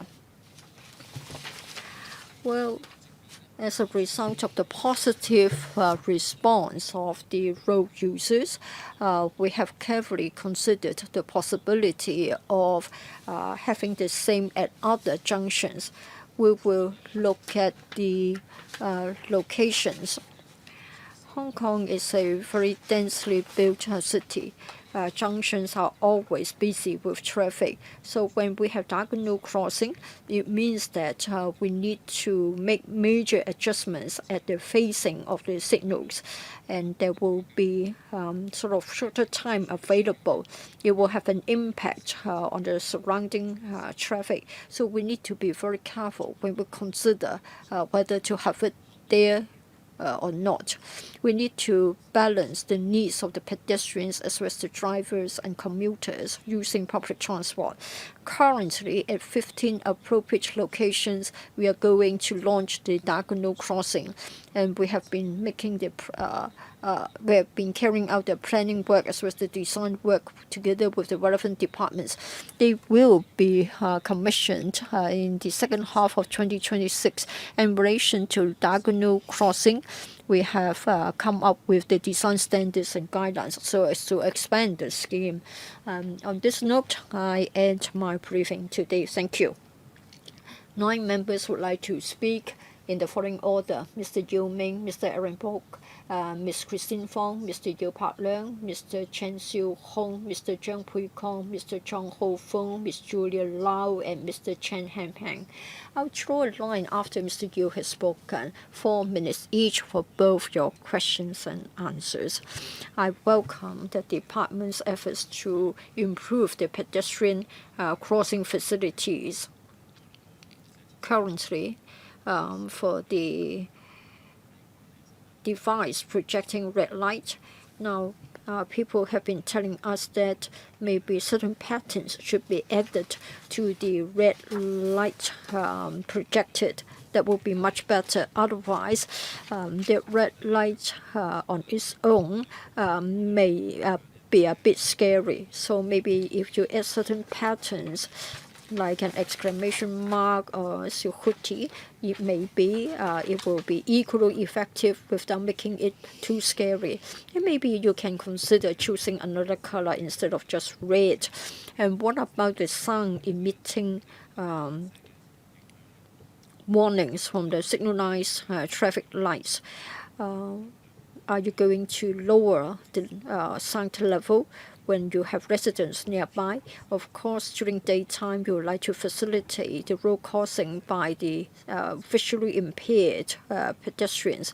Well, as a result of the positive response of the road users, we have carefully considered the possibility of having the same at other junctions. We will look at the locations. Hong Kong is a very densely built city. Junctions are always busy with traffic. So when we have diagonal crossing, it means that we need to make major adjustments at the facing of the signals, and there will be sort of shorter time available. It will have an impact on the surrounding traffic. So we need to be very careful when we consider whether to have it there or not. We need to balance the needs of the pedestrians as well as the drivers and commuters using public transport. Currently, at 15 appropriate locations, we are going to launch the diagonal crossing, and we have been making the we have been carrying out the planning work as well as the design work together with the relevant departments. They will be commissioned in the second half of 2026. In relation to diagonal crossing, we have come up with the design standards and guidelines so as to expand the scheme. On this note, I end my briefing today. Thank you. 9 members would like to speak in the following order: Mr. Yeo Ming, Mr. Aaron Bock, Ms. Christine Fong, Mr. Yeo Pak Leung, Mr. Chen Siu Hong, Mr. Zhang Pui Kong, Mr. Chong Ho Feng, Ms. Julia Lau, and Mr. Chen Han Peng. I'll draw a line after Mr. Yeo has spoken, 4 minutes each for both your questions and answers. I welcome the department's efforts to improve the pedestrian crossing facilities. Currently, for the device projecting red light. Now, people have been telling us that maybe certain patterns should be added to the red light projected. That will be much better. Otherwise, the red light on its own may be a bit scary. So maybe if you add certain patterns, like an exclamation mark or suhuti, it may be it will be equally effective without making it too scary. And maybe you can consider choosing another color instead of just red. And what about the sound emitting warnings from the signalized traffic lights? Are you going to lower the sound level when you have residents nearby? Of course, during daytime, you would like to facilitate the road crossing by the visually impaired pedestrians.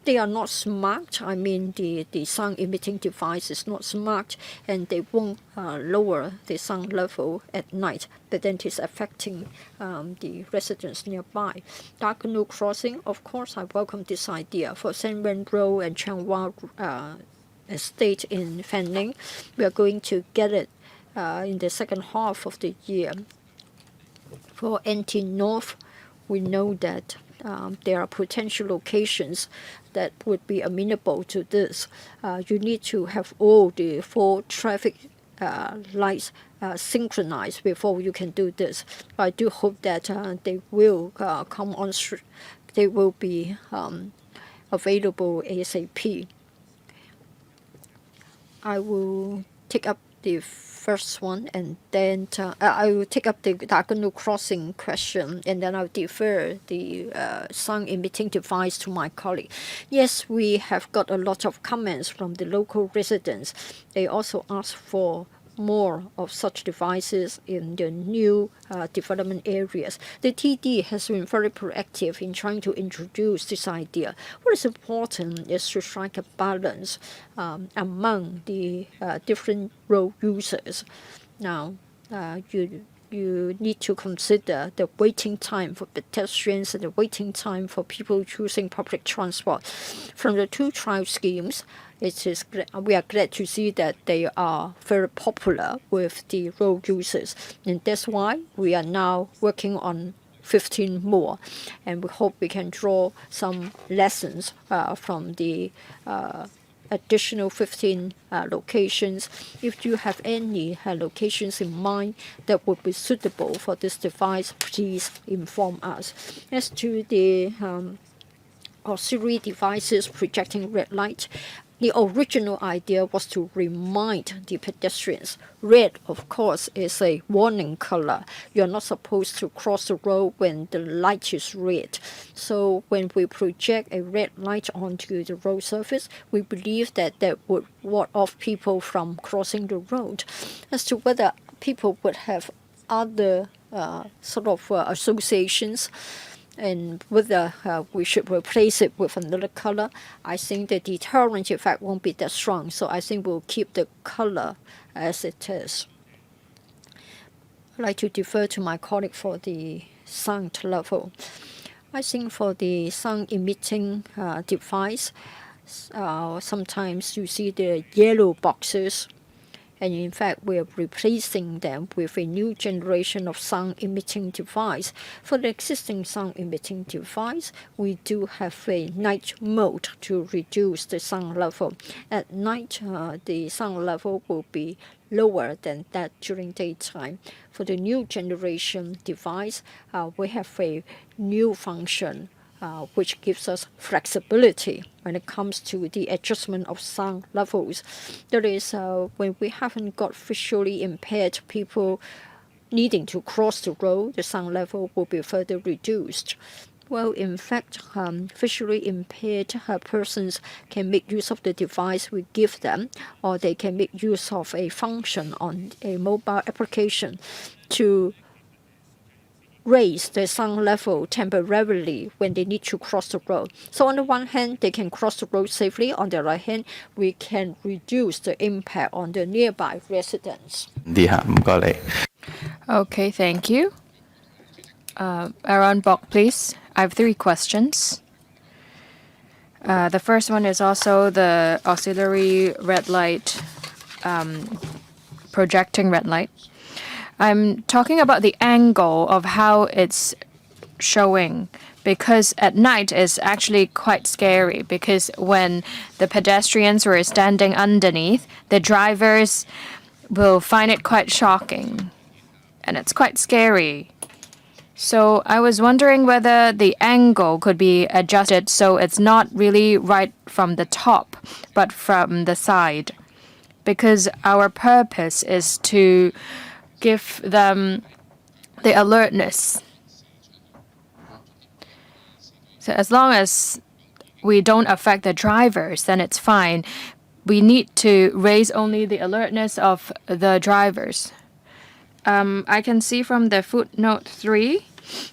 They are not smart. I mean, the sound emitting device is not smart, and they won't lower the sound level at night, but then it is affecting the residents nearby. Diagonal crossing, of course, I welcome this idea. For San Wen Road and Changhua estate in Fanning, we are going to get it in the second half of the year. For NT North, we know that there are potential locations that would be amenable to this. You need to have all the 4 traffic lights synchronized before you can do this. I do hope that they will come on. They will be available ASAP. I will take up the first one, and then I will take up the diagonal crossing question, and then I'll defer the sound emitting device to my colleague. Yes, we have got a lot of comments from the local residents. They also ask for more of such devices in the new development areas. The TD has been very proactive in trying to introduce this idea. What is important is to strike a balance among the different road users. Now, you need to consider the waiting time for pedestrians and the waiting time for people choosing public transport. From the 2 trial schemes, we are glad to see that they are very popular with the road users, and that's why we are now working on 15 more, and we hope we can draw some lessons from the additional 15 locations. If you have any locations in mind that would be suitable for this device, please inform us. As to the auxiliary devices projecting red light, the original idea was to remind the pedestrians. Red, of course, is a warning color. You're not supposed to cross the road when the light is red. So when we project a red light onto the road surface, we believe that would ward off people from crossing the road. As to whether people would have other associations, and whether we should replace it with another color, I think the deterrent effect won't be that strong. So I think we'll keep the color as it is. I'd like to defer to my colleague for the sound level. I think for the sound emitting device, sometimes you see the yellow boxes, and in fact we are replacing them with a new generation of sound emitting device. For the existing sound emitting device, we do have a night mode to reduce the sound level. At night, the sound level will be lower than that during daytime. For the new generation device, we have a new function which gives us flexibility when it comes to the adjustment of sound levels. That is, when we haven't got visually impaired people needing to cross the road, the sound level will be further reduced. Well, in fact, visually impaired persons can make use of the device we give them, or they can make use of a function on a mobile application to raise the sound level temporarily when they need to cross the road. So on the one hand, they can cross the road safely. On the other hand, we can reduce the impact on the nearby residents. Okay, thank you. Aaron Bok, please. I have 3 questions. The first one is also the auxiliary red light, projecting red light. I'm talking about the angle of how it's showing, because at night it's actually quite scary, because when the pedestrians were standing underneath, the drivers will find it quite shocking and it's quite scary. So I was wondering whether the angle could be adjusted so it's not really right from the top, but from the side. Because our purpose is to give them the alertness. So as long as we don't affect the drivers, then it's fine. We need to raise only the alertness of the drivers. I can see from the footnote 3,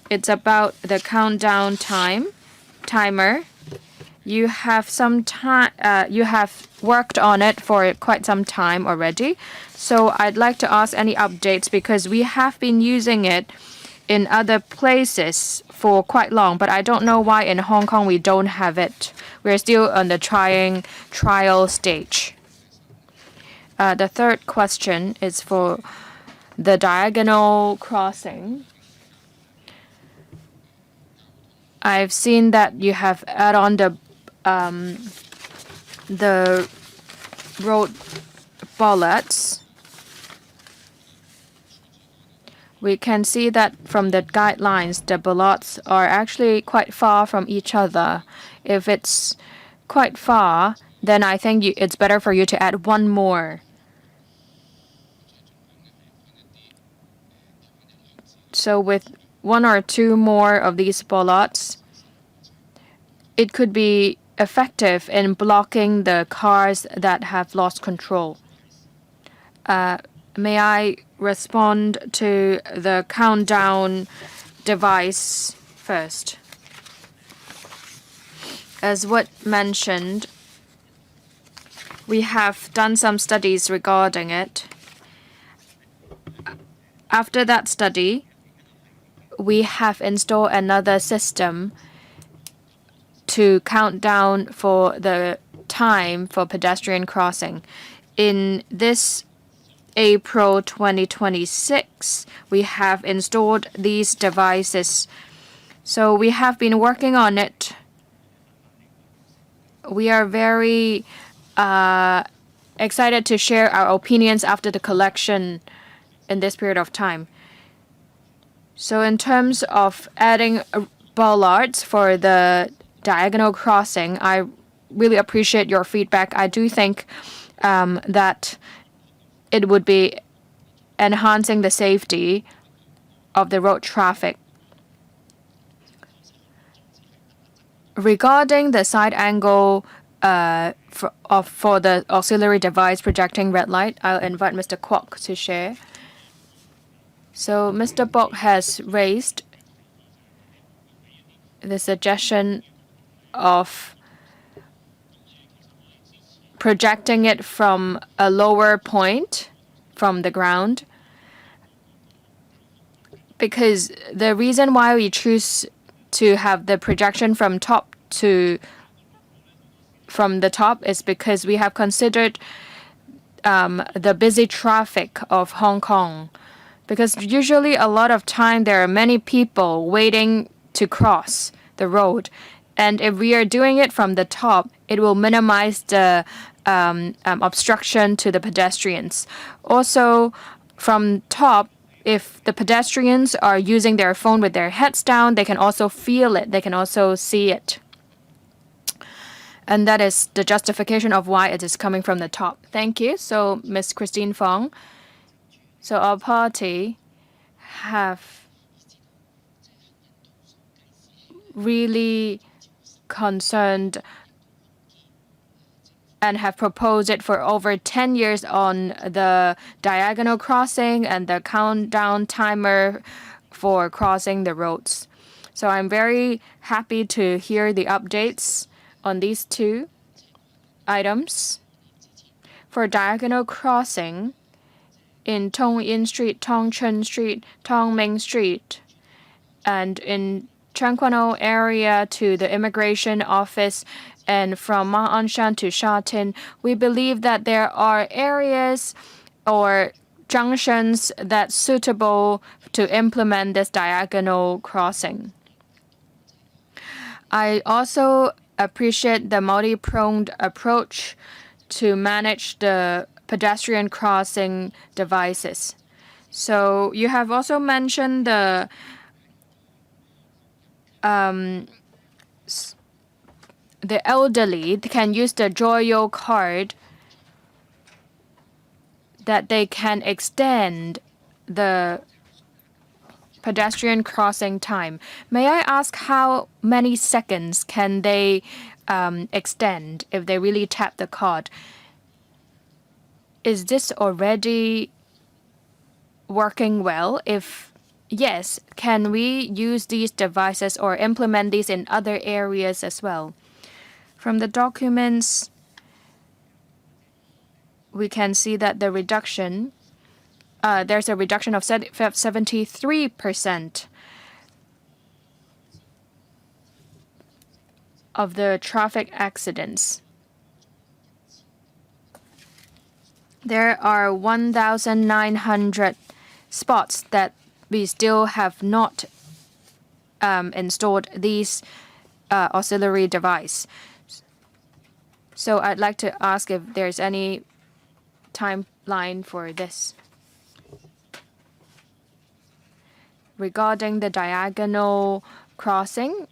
it's about the countdown timer. You have some time. You have worked on it for quite some time already. So I'd like to ask any updates, because we have been using it in other places for quite long, but I don't know why in Hong Kong we don't have it. We're still on the trial stage. The third question is for the diagonal crossing. I've seen that you have add on the road bullets. We can see that from the guidelines, the bullets are actually quite far from each other. If it's quite far, then I think it's better for you to add one more. So with one or two more of these bullets, it could be effective in blocking the cars that have lost control. May I respond to the countdown device first? As what mentioned, we have done some studies regarding it. After that study, we have installed another system to count down for the time for pedestrian crossing. In this April 2026, we have installed these devices. So we have been working on it. We are very excited to share our opinions after the collection in this period of time. So in terms of adding bollards for the diagonal crossing, I really appreciate your feedback. I do think that it would be enhancing the safety of the road traffic. Regarding the side angle for the auxiliary device projecting red light, I'll invite Mr. Kwok to share. So Mr. Bok has raised the suggestion of projecting it from a lower point from the ground, because the reason why we choose to have the projection from the top is because we have considered the busy traffic of Hong Kong. Because usually a lot of time there are many people waiting to cross the road. And if we are doing it from the top, it will minimize the obstruction to the pedestrians. Also, from top, if the pedestrians are using their phone with their heads down, they can also feel it. They can also see it. And that is the justification of why it is coming from the top. Thank you. So, Ms. Christine Fong. So our party have really concerned and have proposed it for over 10 years on the diagonal crossing and the countdown timer for crossing the roads. So I'm very happy to hear the updates on these two items. For diagonal crossing, in Tong Yin Street, Tong Chun Street, Tong Ming Street, and in Changquano area to the immigration office, and from Ma On Shan to Sha Tin, we believe that there are areas or junctions that's suitable to implement this diagonal crossing. I also appreciate the multi-pronged approach to manage the pedestrian crossing devices. So you have also mentioned the elderly can use the Joyo card that they can extend the pedestrian crossing time. May I ask how many seconds can they extend if they really tap the card? Is this already working well? If yes, can we use these devices or implement these in other areas as well? From the documents, we can see that the reduction, there's a reduction of 73% of the traffic accidents. There are 1,900 spots that we still have not installed these auxiliary device. So I'd like to ask if there's any timeline for this. Regarding the diagonal crossing,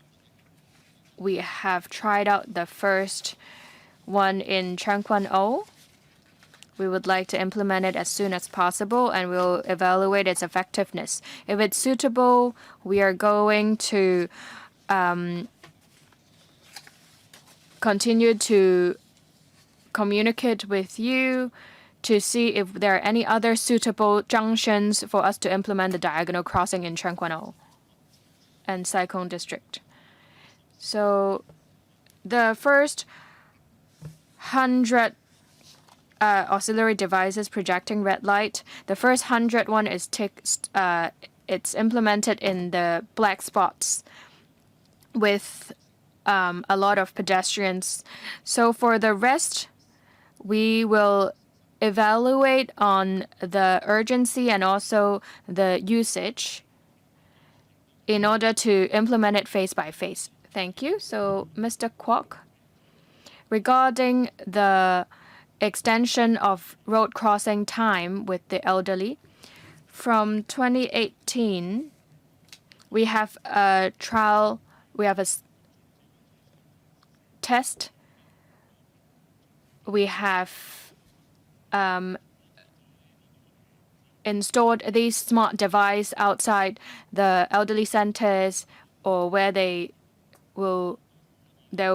we have tried out the first one in Kwun. We would like to implement it as soon as possible, and we'll evaluate its effectiveness. If it's suitable, we are going to continue to communicate with you to see if there are any other suitable junctions for us to implement the diagonal crossing in Kwun and Sai District. So the first 100 auxiliary devices projecting red light, the first 100 one is it's implemented in the black spots with a lot of pedestrians. So for the rest, we will evaluate on the urgency and also the usage in order to implement it phase by phase. Thank you. So, Mr. Kwok, regarding the extension of road crossing time with the elderly, from 2018, we have a trial, we have a test, we have installed these smart devices outside the elderly centers or where there will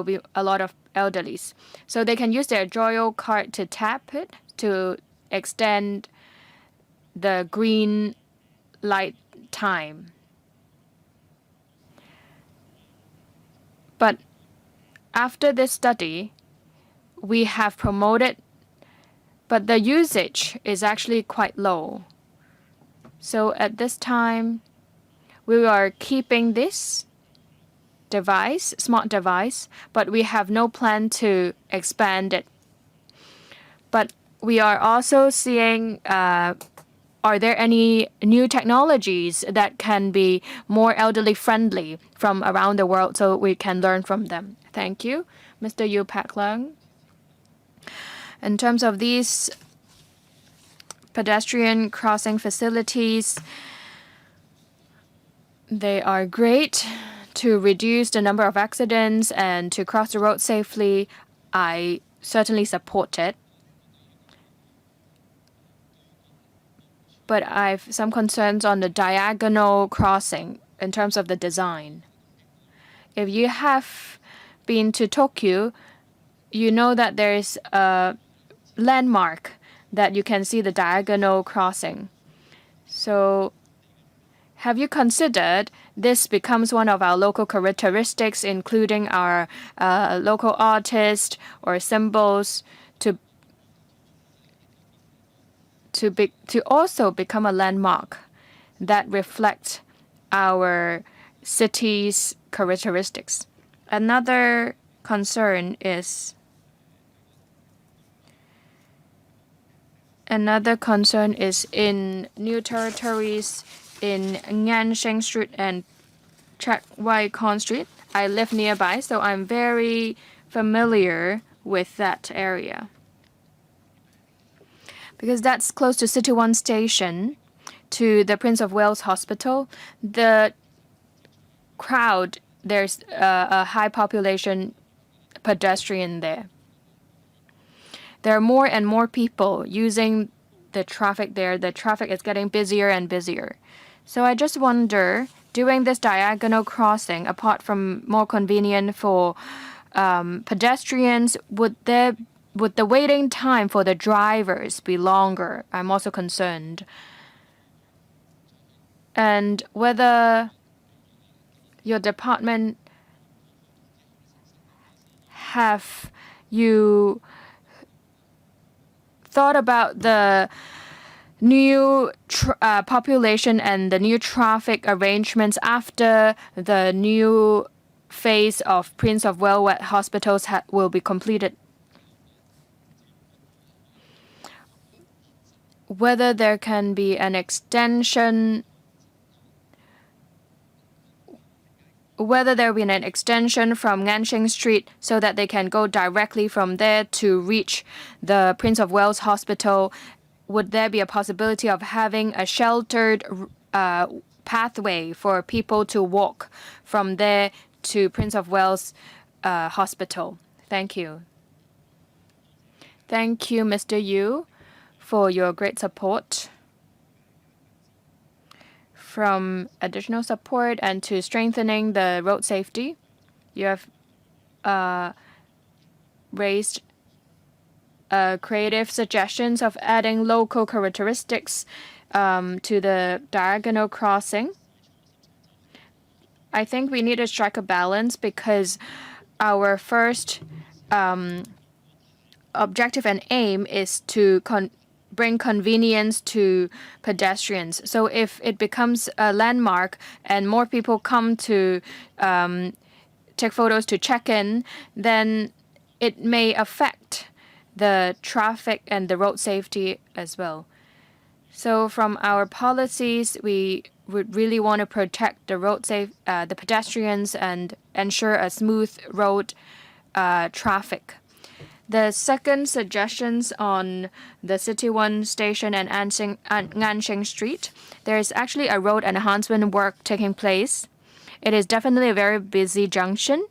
be a lot of elderlies. So they can use their Joyo card to tap it to extend the green light time. But after this study, we have promoted, but the usage is actually quite low. So at this time, we are keeping this device, smart device, but we have no plan to expand it. But we are also seeing, are there any new technologies that can be more elderly friendly from around the world so we can learn from them? Thank you. Mr. Yu Pak Leung. In terms of these pedestrian crossing facilities, they are great to reduce the number of accidents and to cross the road safely. I certainly support it. But I've some concerns on the diagonal crossing in terms of the design. If you have been to Tokyo, you know that there is a landmark that you can see the diagonal crossing. So have you considered this becomes one of our local characteristics, including our local artists or symbols, to also become a landmark that reflects our city's characteristics? Another concern is in new territories in Nansheng Street and Chak Wai Kon Street. I live nearby, so I'm very familiar with that area. Because that's close to City One Station, to the Prince of Wales Hospital. The crowd, there's a high population pedestrian there. There are more and more people using the traffic there. The traffic is getting busier and busier. So I just wonder, doing this diagonal crossing, apart from more convenient for pedestrians, would the waiting time for the drivers be longer? I'm also concerned. And whether your department have you thought about the new population and the new traffic arrangements after the new phase of Prince of Wales hospitals will be completed? Whether there can be an extension, whether there will be an extension from Nansheng Street so that they can go directly from there to reach the Prince of Wales Hospital. Would there be a possibility of having a sheltered pathway for people to walk from there to Prince of Wales Hospital? Thank you. Thank you, Mr. Yu, for your great support. From additional support and to strengthening the road safety, you have raised creative suggestions of adding local characteristics to the diagonal crossing. I think we need to strike a balance because our first objective and aim is to bring convenience to pedestrians. So if it becomes a landmark and more people come to take photos to check in, then it may affect the traffic and the road safety as well. So from our policies, we would really want to protect the the pedestrians and ensure a smooth road traffic. The second suggestions on the City One Station and Nansheng Street, there is actually a road enhancement work taking place. It is definitely a very busy junction.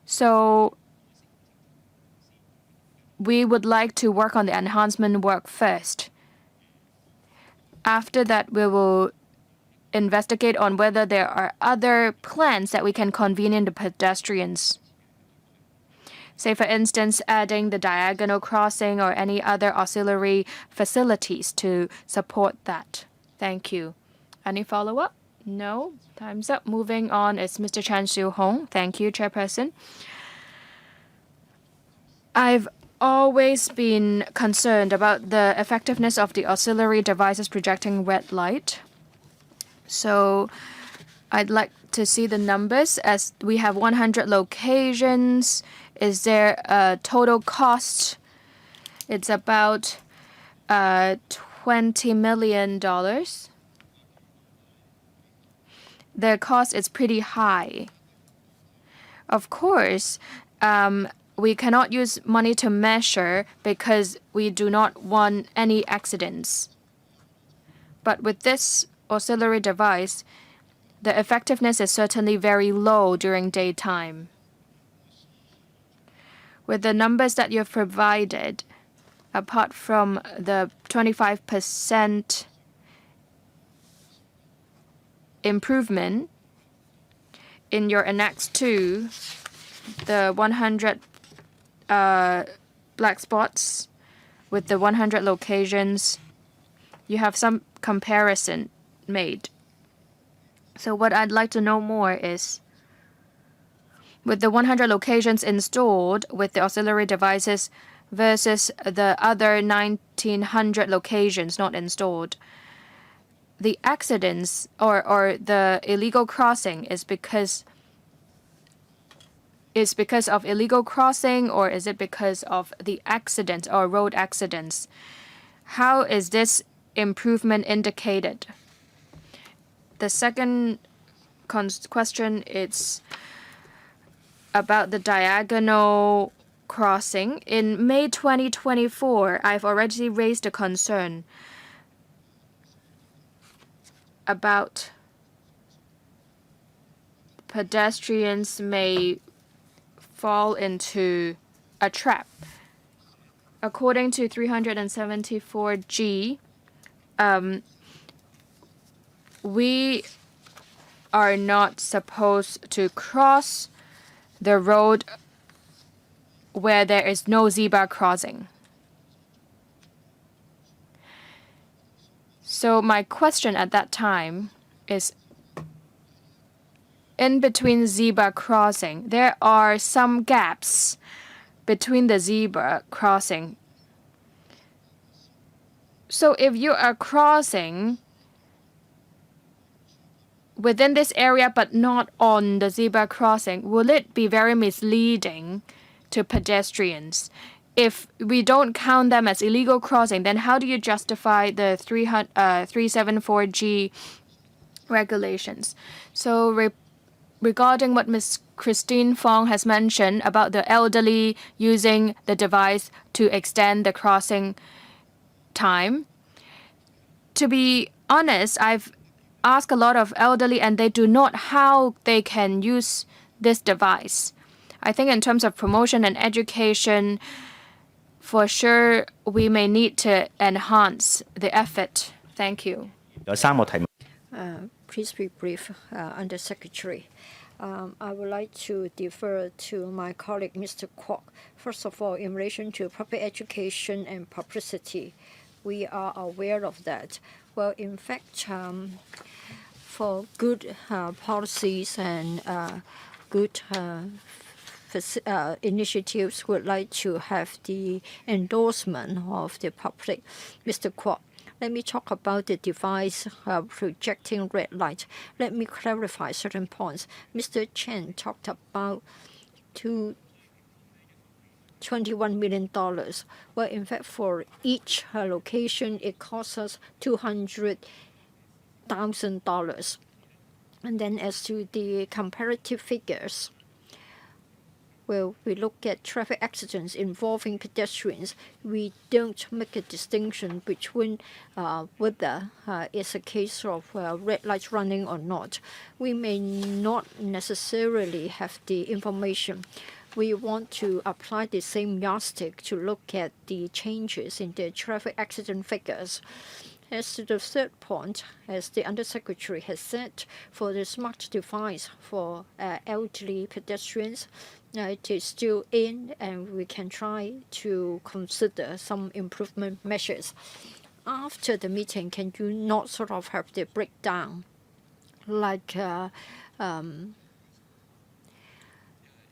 So we would like to work on the enhancement work first. After that, we will investigate on whether there are other plans that we can convene the pedestrians. Say, for instance, adding the diagonal crossing or any other auxiliary facilities to support that. Thank you. Any follow-up? No? Time's up. Moving on is Mr. Chan Siu-hong. Thank you, Chairperson. I've always been concerned about the effectiveness of the auxiliary devices projecting red light. So I'd like to see the numbers as we have 100 locations. Is there a total cost? It's about $20 million. The cost is pretty high. Of course, we cannot use money to measure because we do not want any accidents. But with this auxiliary device, the effectiveness is certainly very low during daytime. With the numbers that you've provided, apart from the 25% improvement in your Annex 2, the 100 black spots with the 100 locations, you have some comparison made. So what I'd like to know more is, with the 100 locations installed with the auxiliary devices versus the other 1,900 locations not installed, the accidents or the illegal crossing is because is because of illegal crossing, or is it because of the accident or road accidents? How is this improvement indicated? The second question is about the diagonal crossing. In May 2024, I've already raised a concern about pedestrians may fall into a trap. According to 374G, we are not supposed to cross the road where there is no zebra crossing. So my question at that time is, in between zebra crossing, there are some gaps between the zebra crossing. So if you are crossing within this area but not on the zebra crossing, will it be very misleading to pedestrians? If we don't count them as illegal crossing, then how do you justify the 374G regulations? So regarding what Ms. Christine Fong has mentioned about the elderly using the device to extend the crossing time, to be honest, I've asked a lot of elderly and they do not how they can use this device. I think in terms of promotion and education, for sure we may need to enhance the effort. Thank you. Please be brief, Undersecretary. I would like to defer to my colleague, Mr. Kwok. First of all, in relation to public education and publicity, we are aware of that. Well, in fact, for good policies and good initiatives, would like to have the endorsement of the public. Mr. Kwok, let me talk about the device projecting red light. Let me clarify certain points. Mr. Chen talked about $21 million. Well, in fact, for each location, it costs us $200,000. And then as to the comparative figures, well, we look at traffic accidents involving pedestrians. We don't make a distinction between whether it's a case of red lights running or not. We may not necessarily have the information. We want to apply the same yardstick to look at the changes in the traffic accident figures. As to the third point, as the Undersecretary has said, for the smart device for elderly pedestrians, it is still in, and we can try to consider some improvement measures. After the meeting, can you not sort of have the breakdown, like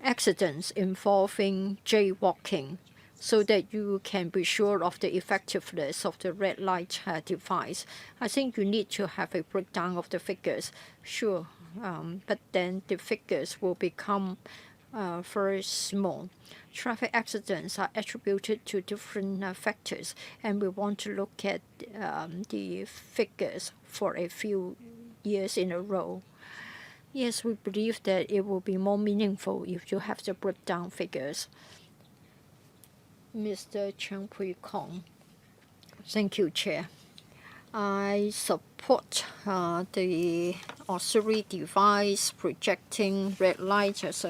accidents involving jaywalking, so that you can be sure of the effectiveness of the red light device? I think you need to have a breakdown of the figures, sure, but then the figures will become very small. Traffic accidents are attributed to different factors, and we want to look at the figures for a few years in a row. Yes, we believe that it will be more meaningful if you have the breakdown figures. Mr. Cheng Pui Kong. Thank you, Chair. I support the auxiliary device projecting red light as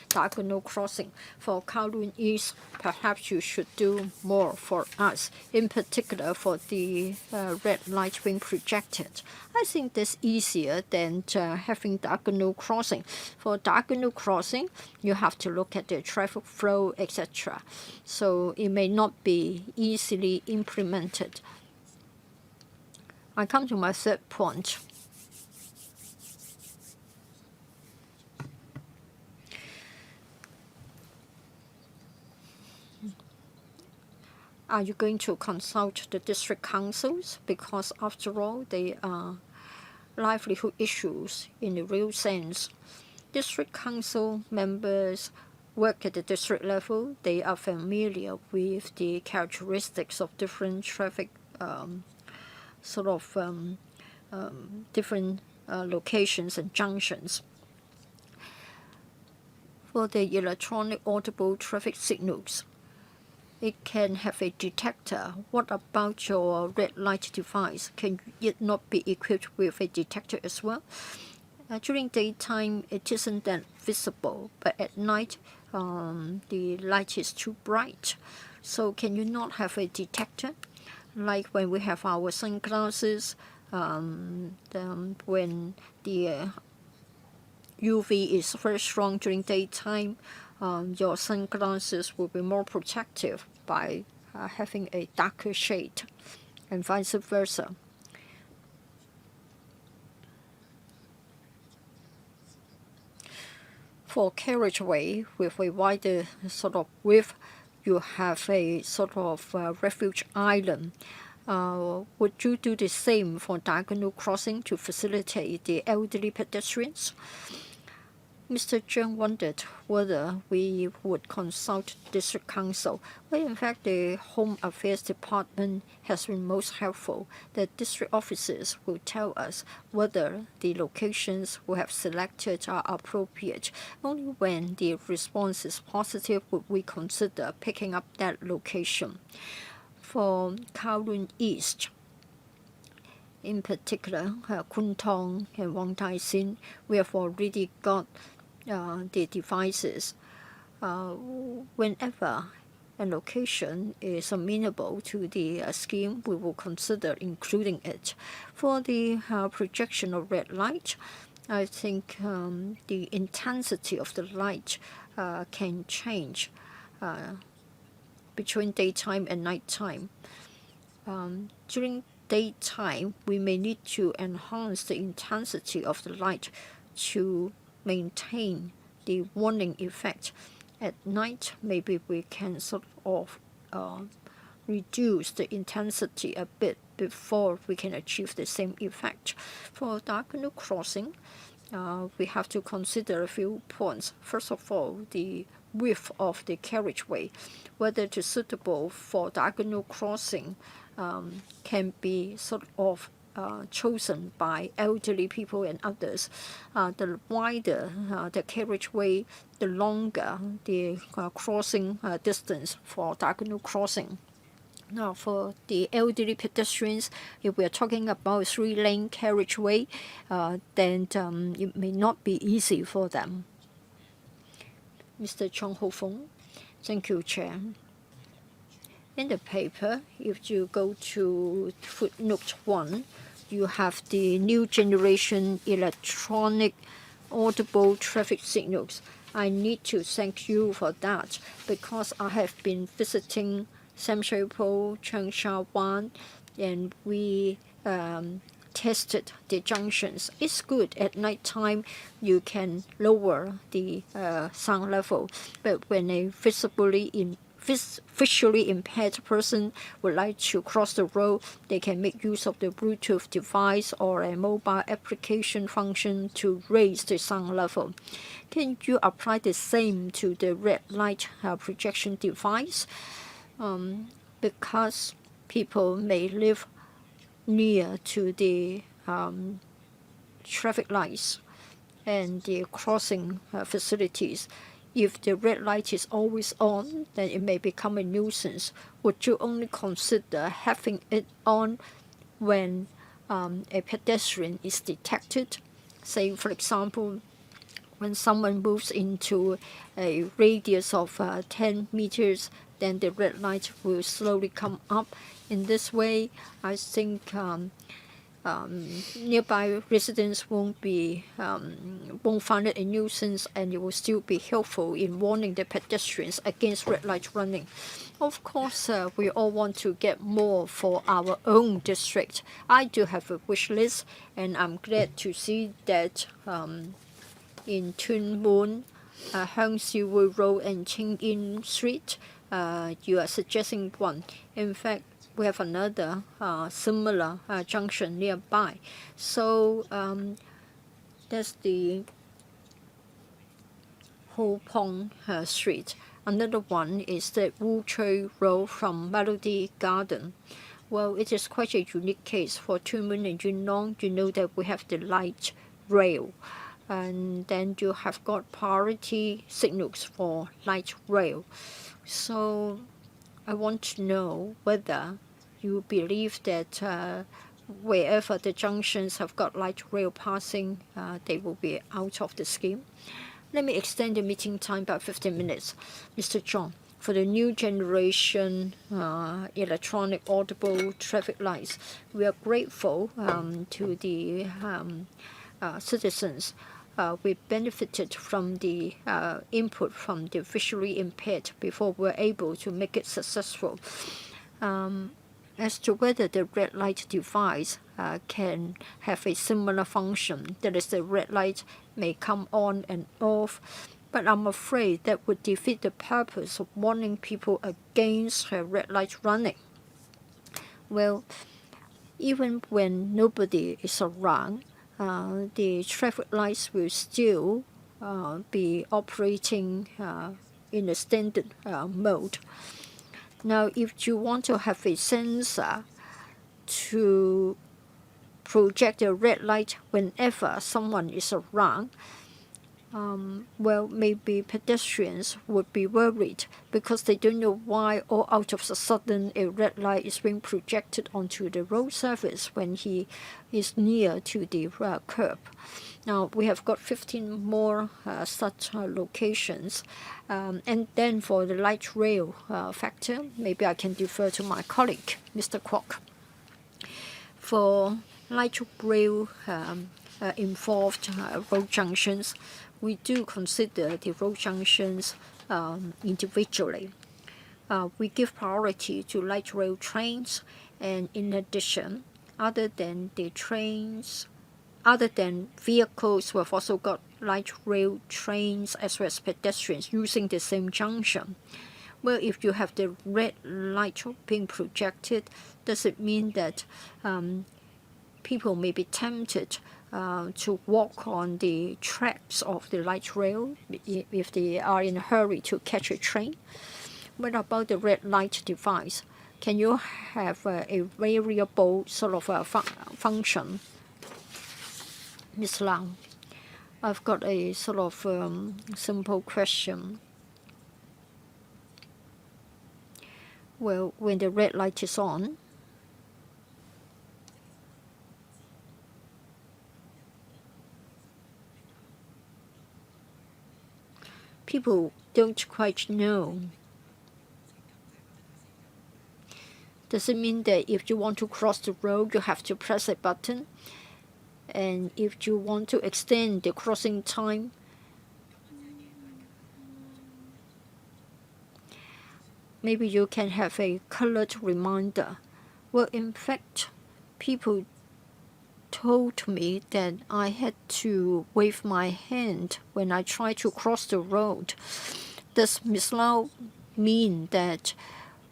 diagonal crossing. For Kowloon East, perhaps you should do more for us, in particular for the red light being projected. I think that's easier than having diagonal crossing. For diagonal crossing, you have to look at the traffic flow, etc. So it may not be easily implemented. I come to my third point. Are you going to consult the district councils? Because after all, they are livelihood issues in the real sense. district council members work at the district level. They are familiar with the characteristics of different traffic different locations and junctions. For the electronic audible traffic signals, it can have a detector. What about your red light device? Can it not be equipped with a detector as well? During daytime, it isn't that visible, but at night, the light is too bright. So can you not have a detector? Like when we have our sunglasses, when the UV is very strong during daytime, your sunglasses will be more protective by having a darker shade, and vice versa. For carriageway with a wider width, you have a refuge island. Would you do the same for diagonal crossing to facilitate the elderly pedestrians? Mr. Tsuen wondered whether we would consult district council. Well, in fact, the Home Affairs Department has been most helpful. The district officers will tell us whether the locations we have selected are appropriate. Only when the response is positive would we consider picking up that location. For Kowloon East, in particular, Kwun Tong and Wang we have already got the devices. Whenever a location is amenable to the scheme, we will consider including it. For the projection of red light, I think the intensity of the light can change between daytime and nighttime. During daytime, we may need to enhance the intensity of the light to maintain the warning effect. At night, maybe we can reduce the intensity a bit before we can achieve the same effect. For diagonal crossing, we have to consider a few points. First of all, the width of the carriageway, whether it is suitable for diagonal crossing, can be chosen by elderly people and others. The wider the carriageway, the longer the crossing distance for diagonal crossing. Now, for the elderly pedestrians, if we are talking about a 3-lane carriageway, then it may not be easy for them. Mr. Chong Ho Fong. Thank you, Chair. In the paper, if you go to footnote 1, you have the new generation electronic audible traffic signals. I need to thank you for that because I have been visiting Sam Shui Po, Cheung Wan, and we tested the junctions. It's good at night time. You can lower the sound level, but when a visually impaired person would like to cross the road, they can make use of the Bluetooth device or a mobile application function to raise the sound level. Can you apply the same to the red light projection device? Because people may live near to the traffic lights and the crossing facilities. If the red light is always on, then it may become a nuisance. Would you only consider having it on when a pedestrian is detected? Say, for example, when someone moves into a radius of 10 meters, then the red light will slowly come up. In this way, I think nearby residents won't find it a nuisance, and it will still be helpful in warning the pedestrians against red light running. Of course, we all want to get more for our own district. I do have a wish list, and I'm glad to see that in Tuen Mun, Hung Si Wui Road and Ching Yin Street, you are suggesting one. In fact, we have another similar junction nearby. So that's the Ho Pong Street. Another one is the Wu Chui Road from Melody Garden. Well, it is quite a unique case for Tsuen and Yuen. You know that we have the light rail, and then you have got priority signals for light rail. So I want to know whether you believe that wherever the junctions have got light rail passing, they will be out of the scheme. Let me extend the meeting time by 15 minutes. Mr. John, for the new generation electronic audible traffic lights, we are grateful to the citizens. We benefited from the input from the visually impaired before we were able to make it successful. As to whether the red light device can have a similar function, that is, the red light may come on and off, but I'm afraid that would defeat the purpose of warning people against red light running. Well, even when nobody is around, the traffic lights will still be operating in a standard mode. Now, if you want to have a sensor to project a red light whenever someone is around, well, maybe pedestrians would be worried because they don't know why all out of a sudden a red light is being projected onto the road surface when he is near to the curb. Now, we have got 15 more such locations. And then for the light rail factor, maybe I can defer to my colleague, Mr. Kwok. For light rail involved road junctions, we do consider the road junctions individually. We give priority to light rail trains, and in addition, other than vehicles, we've also got light rail trains as well as pedestrians using the same junction. Well, if you have the red light being projected, does it mean that people may be tempted to walk on the tracks of the light rail if they are in a hurry to catch a train? What about the red light device? Can you have a variable sort of function? Ms. Lau, I've got a sort of simple question. Well, when the red light is on, people don't quite know. Does it mean that if you want to cross the road, you have to press a button? And if you want to extend the crossing time, maybe you can have a colored reminder. Well, in fact, people told me that I had to wave my hand when I try to cross the road. Does Ms. Lau mean that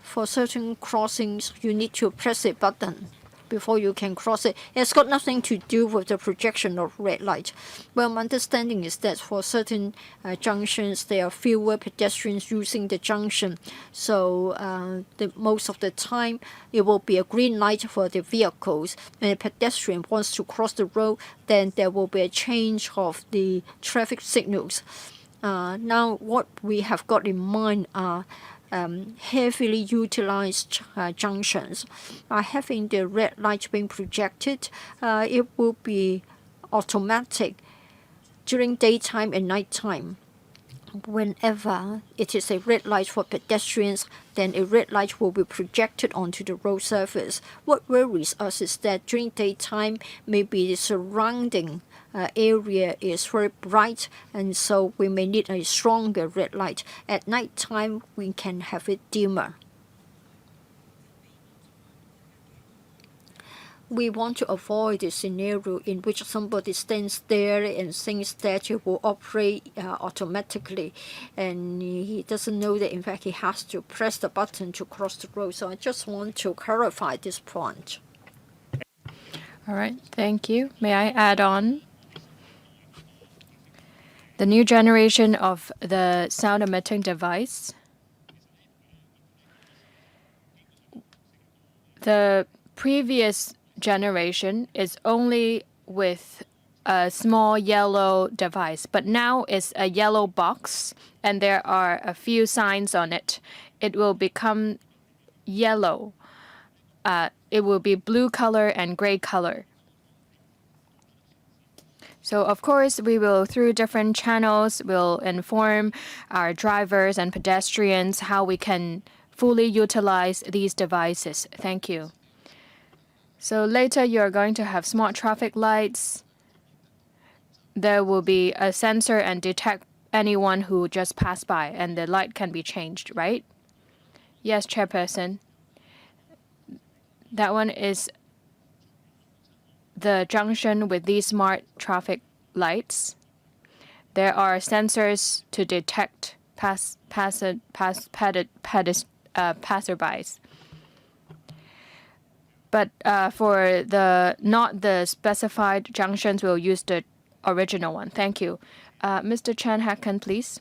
for certain crossings you need to press a button before you can cross it? It's got nothing to do with the projection of red light. Well, my understanding is that for certain junctions, there are fewer pedestrians using the junction. So most of the time, it will be a green light for the vehicles. When a pedestrian wants to cross the road, then there will be a change of the traffic signals. Now, what we have got in mind are heavily utilized junctions. By having the red light being projected, it will be automatic during daytime and nighttime. Whenever it is a red light for pedestrians, then a red light will be projected onto the road surface. What worries us is that during daytime, maybe the surrounding area is very bright, and so we may need a stronger red light. At night time, we can have it dimmer. We want to avoid a scenario in which somebody stands there and thinks that it will operate automatically, and he doesn't know that in fact he has to press the button to cross the road. So I just want to clarify this point. All right, thank you. May I add on? The new generation of the sound emitting device. The previous generation is only with a small yellow device, but now it's a yellow box and there are a few signs on it. It will become yellow. It will be blue color and gray color. So of course, we will, through different channels, will inform our drivers and pedestrians how we can fully utilize these devices. Thank you. So later, you're going to have smart traffic lights. There will be a sensor and detect anyone who just passed by, and the light can be changed, right? Yes, Chairperson. That one is the junction with these smart traffic lights. There are sensors to detect passerbys. But for the not the specified junctions, we'll use the original one. Thank you. Mr. Chan Hacken, please.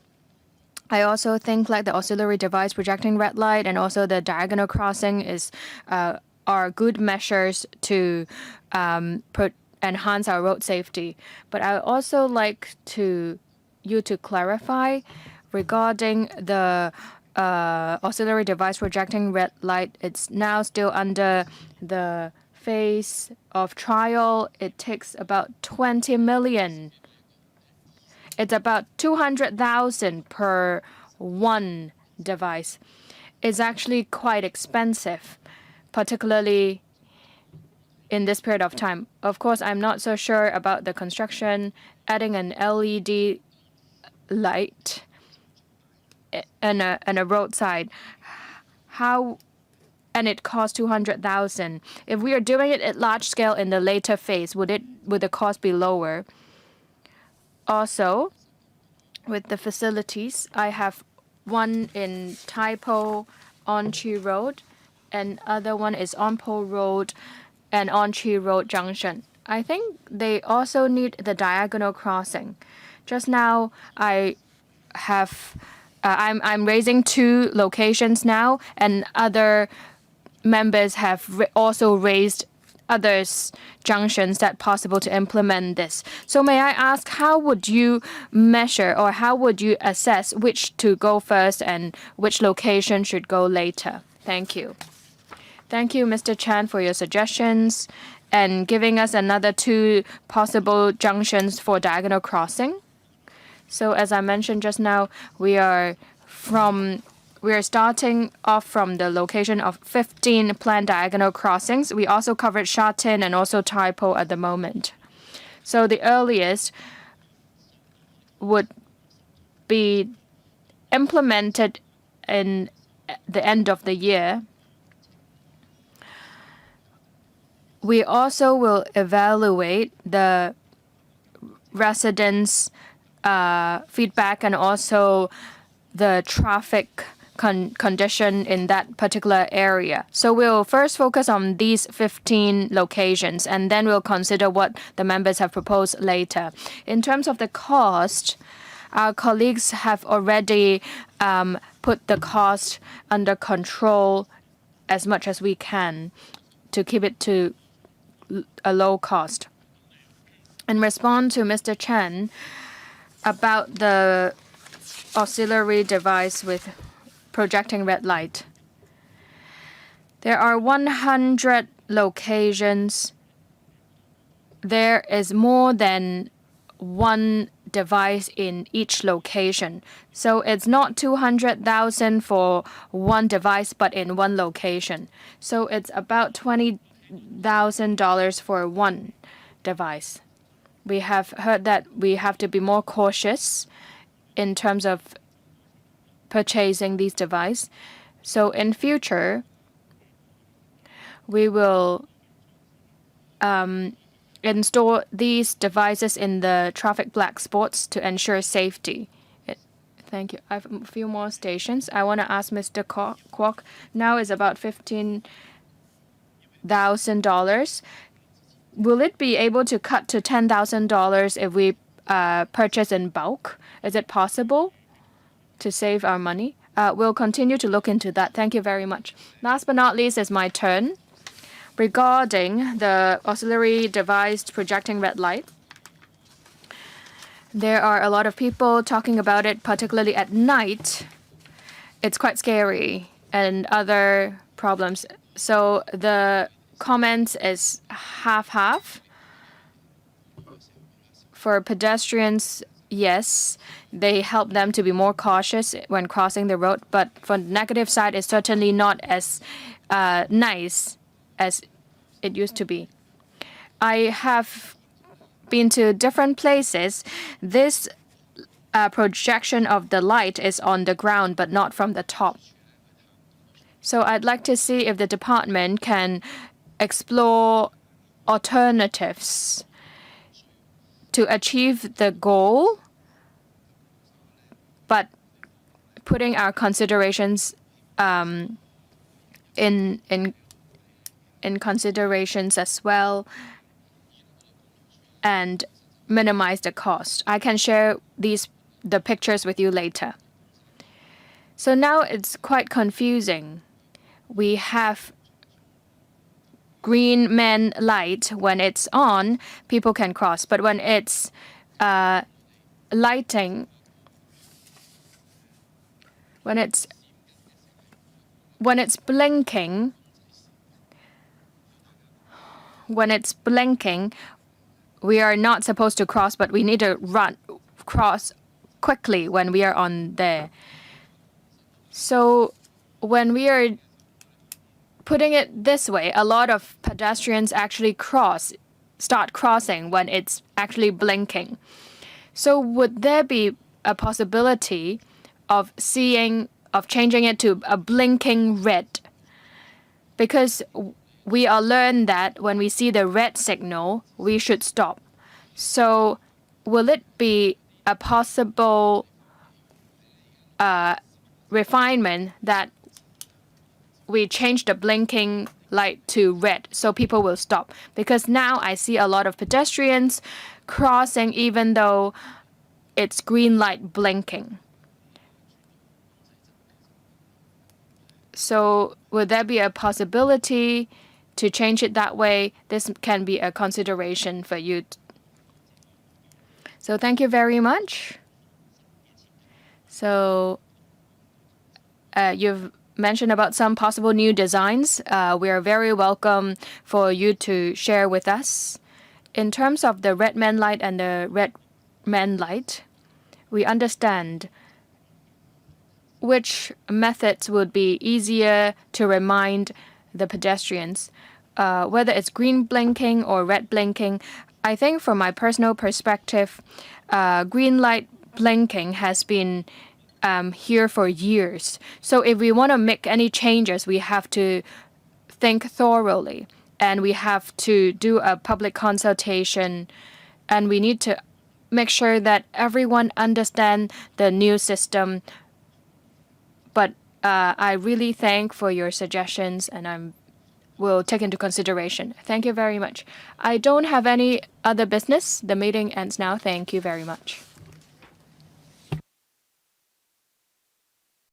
I also think like the auxiliary device projecting red light and also the diagonal crossing are good measures to enhance our road safety. But I also like you to clarify regarding the auxiliary device projecting red light. It's now still under the phase of trial. It takes about 20 million. It's about 200,000 per one device. It's actually quite expensive, particularly in this period of time. Of course, I'm not so sure about the construction, adding an LED light and a roadside. And it costs 200,000. If we are doing it at large scale in the later phase, would the cost be lower? Also, with the facilities, I have one in Taipo, Onchi Road, and other one is Onpo Road and Onchi Road Junction. I think they also need the diagonal crossing. Just now, I'm raising 2 locations now, and other members have also raised others junctions that possible to implement this. So may I ask, how would you measure or how would you assess which to go first and which location should go later? Thank you. Thank you, Mr. Chan, for your suggestions and giving us another 2 possible junctions for diagonal crossing. So as I mentioned just now, we are starting off from the location of 15 planned diagonal crossings. We also covered Sha Tin and also Taipo at the moment. So the earliest would be implemented in the end of the year. We also will evaluate the residents' feedback and also the traffic condition in that particular area. So we'll first focus on these 15 locations, and then we'll consider what the members have proposed later. In terms of the cost, our colleagues have already put the cost under control as much as we can to keep it to a low cost. In response to Mr. Chen about the auxiliary device with projecting red light. There are 100 locations. There is more than one device in each location. So it's not 200,000 for one device, but in one location. So it's about $20,000 for one device. We have heard that we have to be more cautious in terms of purchasing these devices. So in future, we will install these devices in the traffic black spots to ensure safety. Thank you. I have a few more stations. I want to ask Mr. Kwok. Now is about $15,000. Will it be able to cut to $10,000 if we purchase in bulk? Is it possible to save our money? We'll continue to look into that. Thank you very much. Last but not least is my turn. Regarding the auxiliary device projecting red light, there are a lot of people talking about it, particularly at night. It's quite scary and other problems. So the comments is half-half. For pedestrians, yes, they help them to be more cautious when crossing the road. But for the negative side, it's certainly not as nice as it used to be. I have been to different places. This projection of the light is on the ground, but not from the top. So I'd like to see if the department can explore alternatives to achieve the goal, but putting our considerations in considerations as well, and minimize the cost. I can share the pictures with you later. So now it's quite confusing. We have green man light. When it's on, people can cross. But when it's lighting, when it's blinking, we are not supposed to cross, but we need to cross quickly when we are on there. So when we are putting it this way, a lot of pedestrians actually start crossing when it's actually blinking. So would there be a possibility of changing it to a blinking red? Because we are learned that when we see the red signal, we should stop. So will it be a possible refinement that we change the blinking light to red so people will stop? Because now I see a lot of pedestrians crossing even though it's green light blinking. So would there be a possibility to change it that way? This can be a consideration for you. So thank you very much. So you've mentioned about some possible new designs. We are very welcome for you to share with us. In terms of the red man light and the red man light, we understand which methods would be easier to remind the pedestrians, whether it's green blinking or red blinking. I think from my personal perspective, green light blinking has been here for years. So if we want to make any changes, we have to think thoroughly, and we have to do a public consultation, and we need to make sure that everyone understands the new system. But I really thank for your suggestions, and I will take into consideration. Thank you very much. I don't have any other business. The meeting ends now. Thank you very much.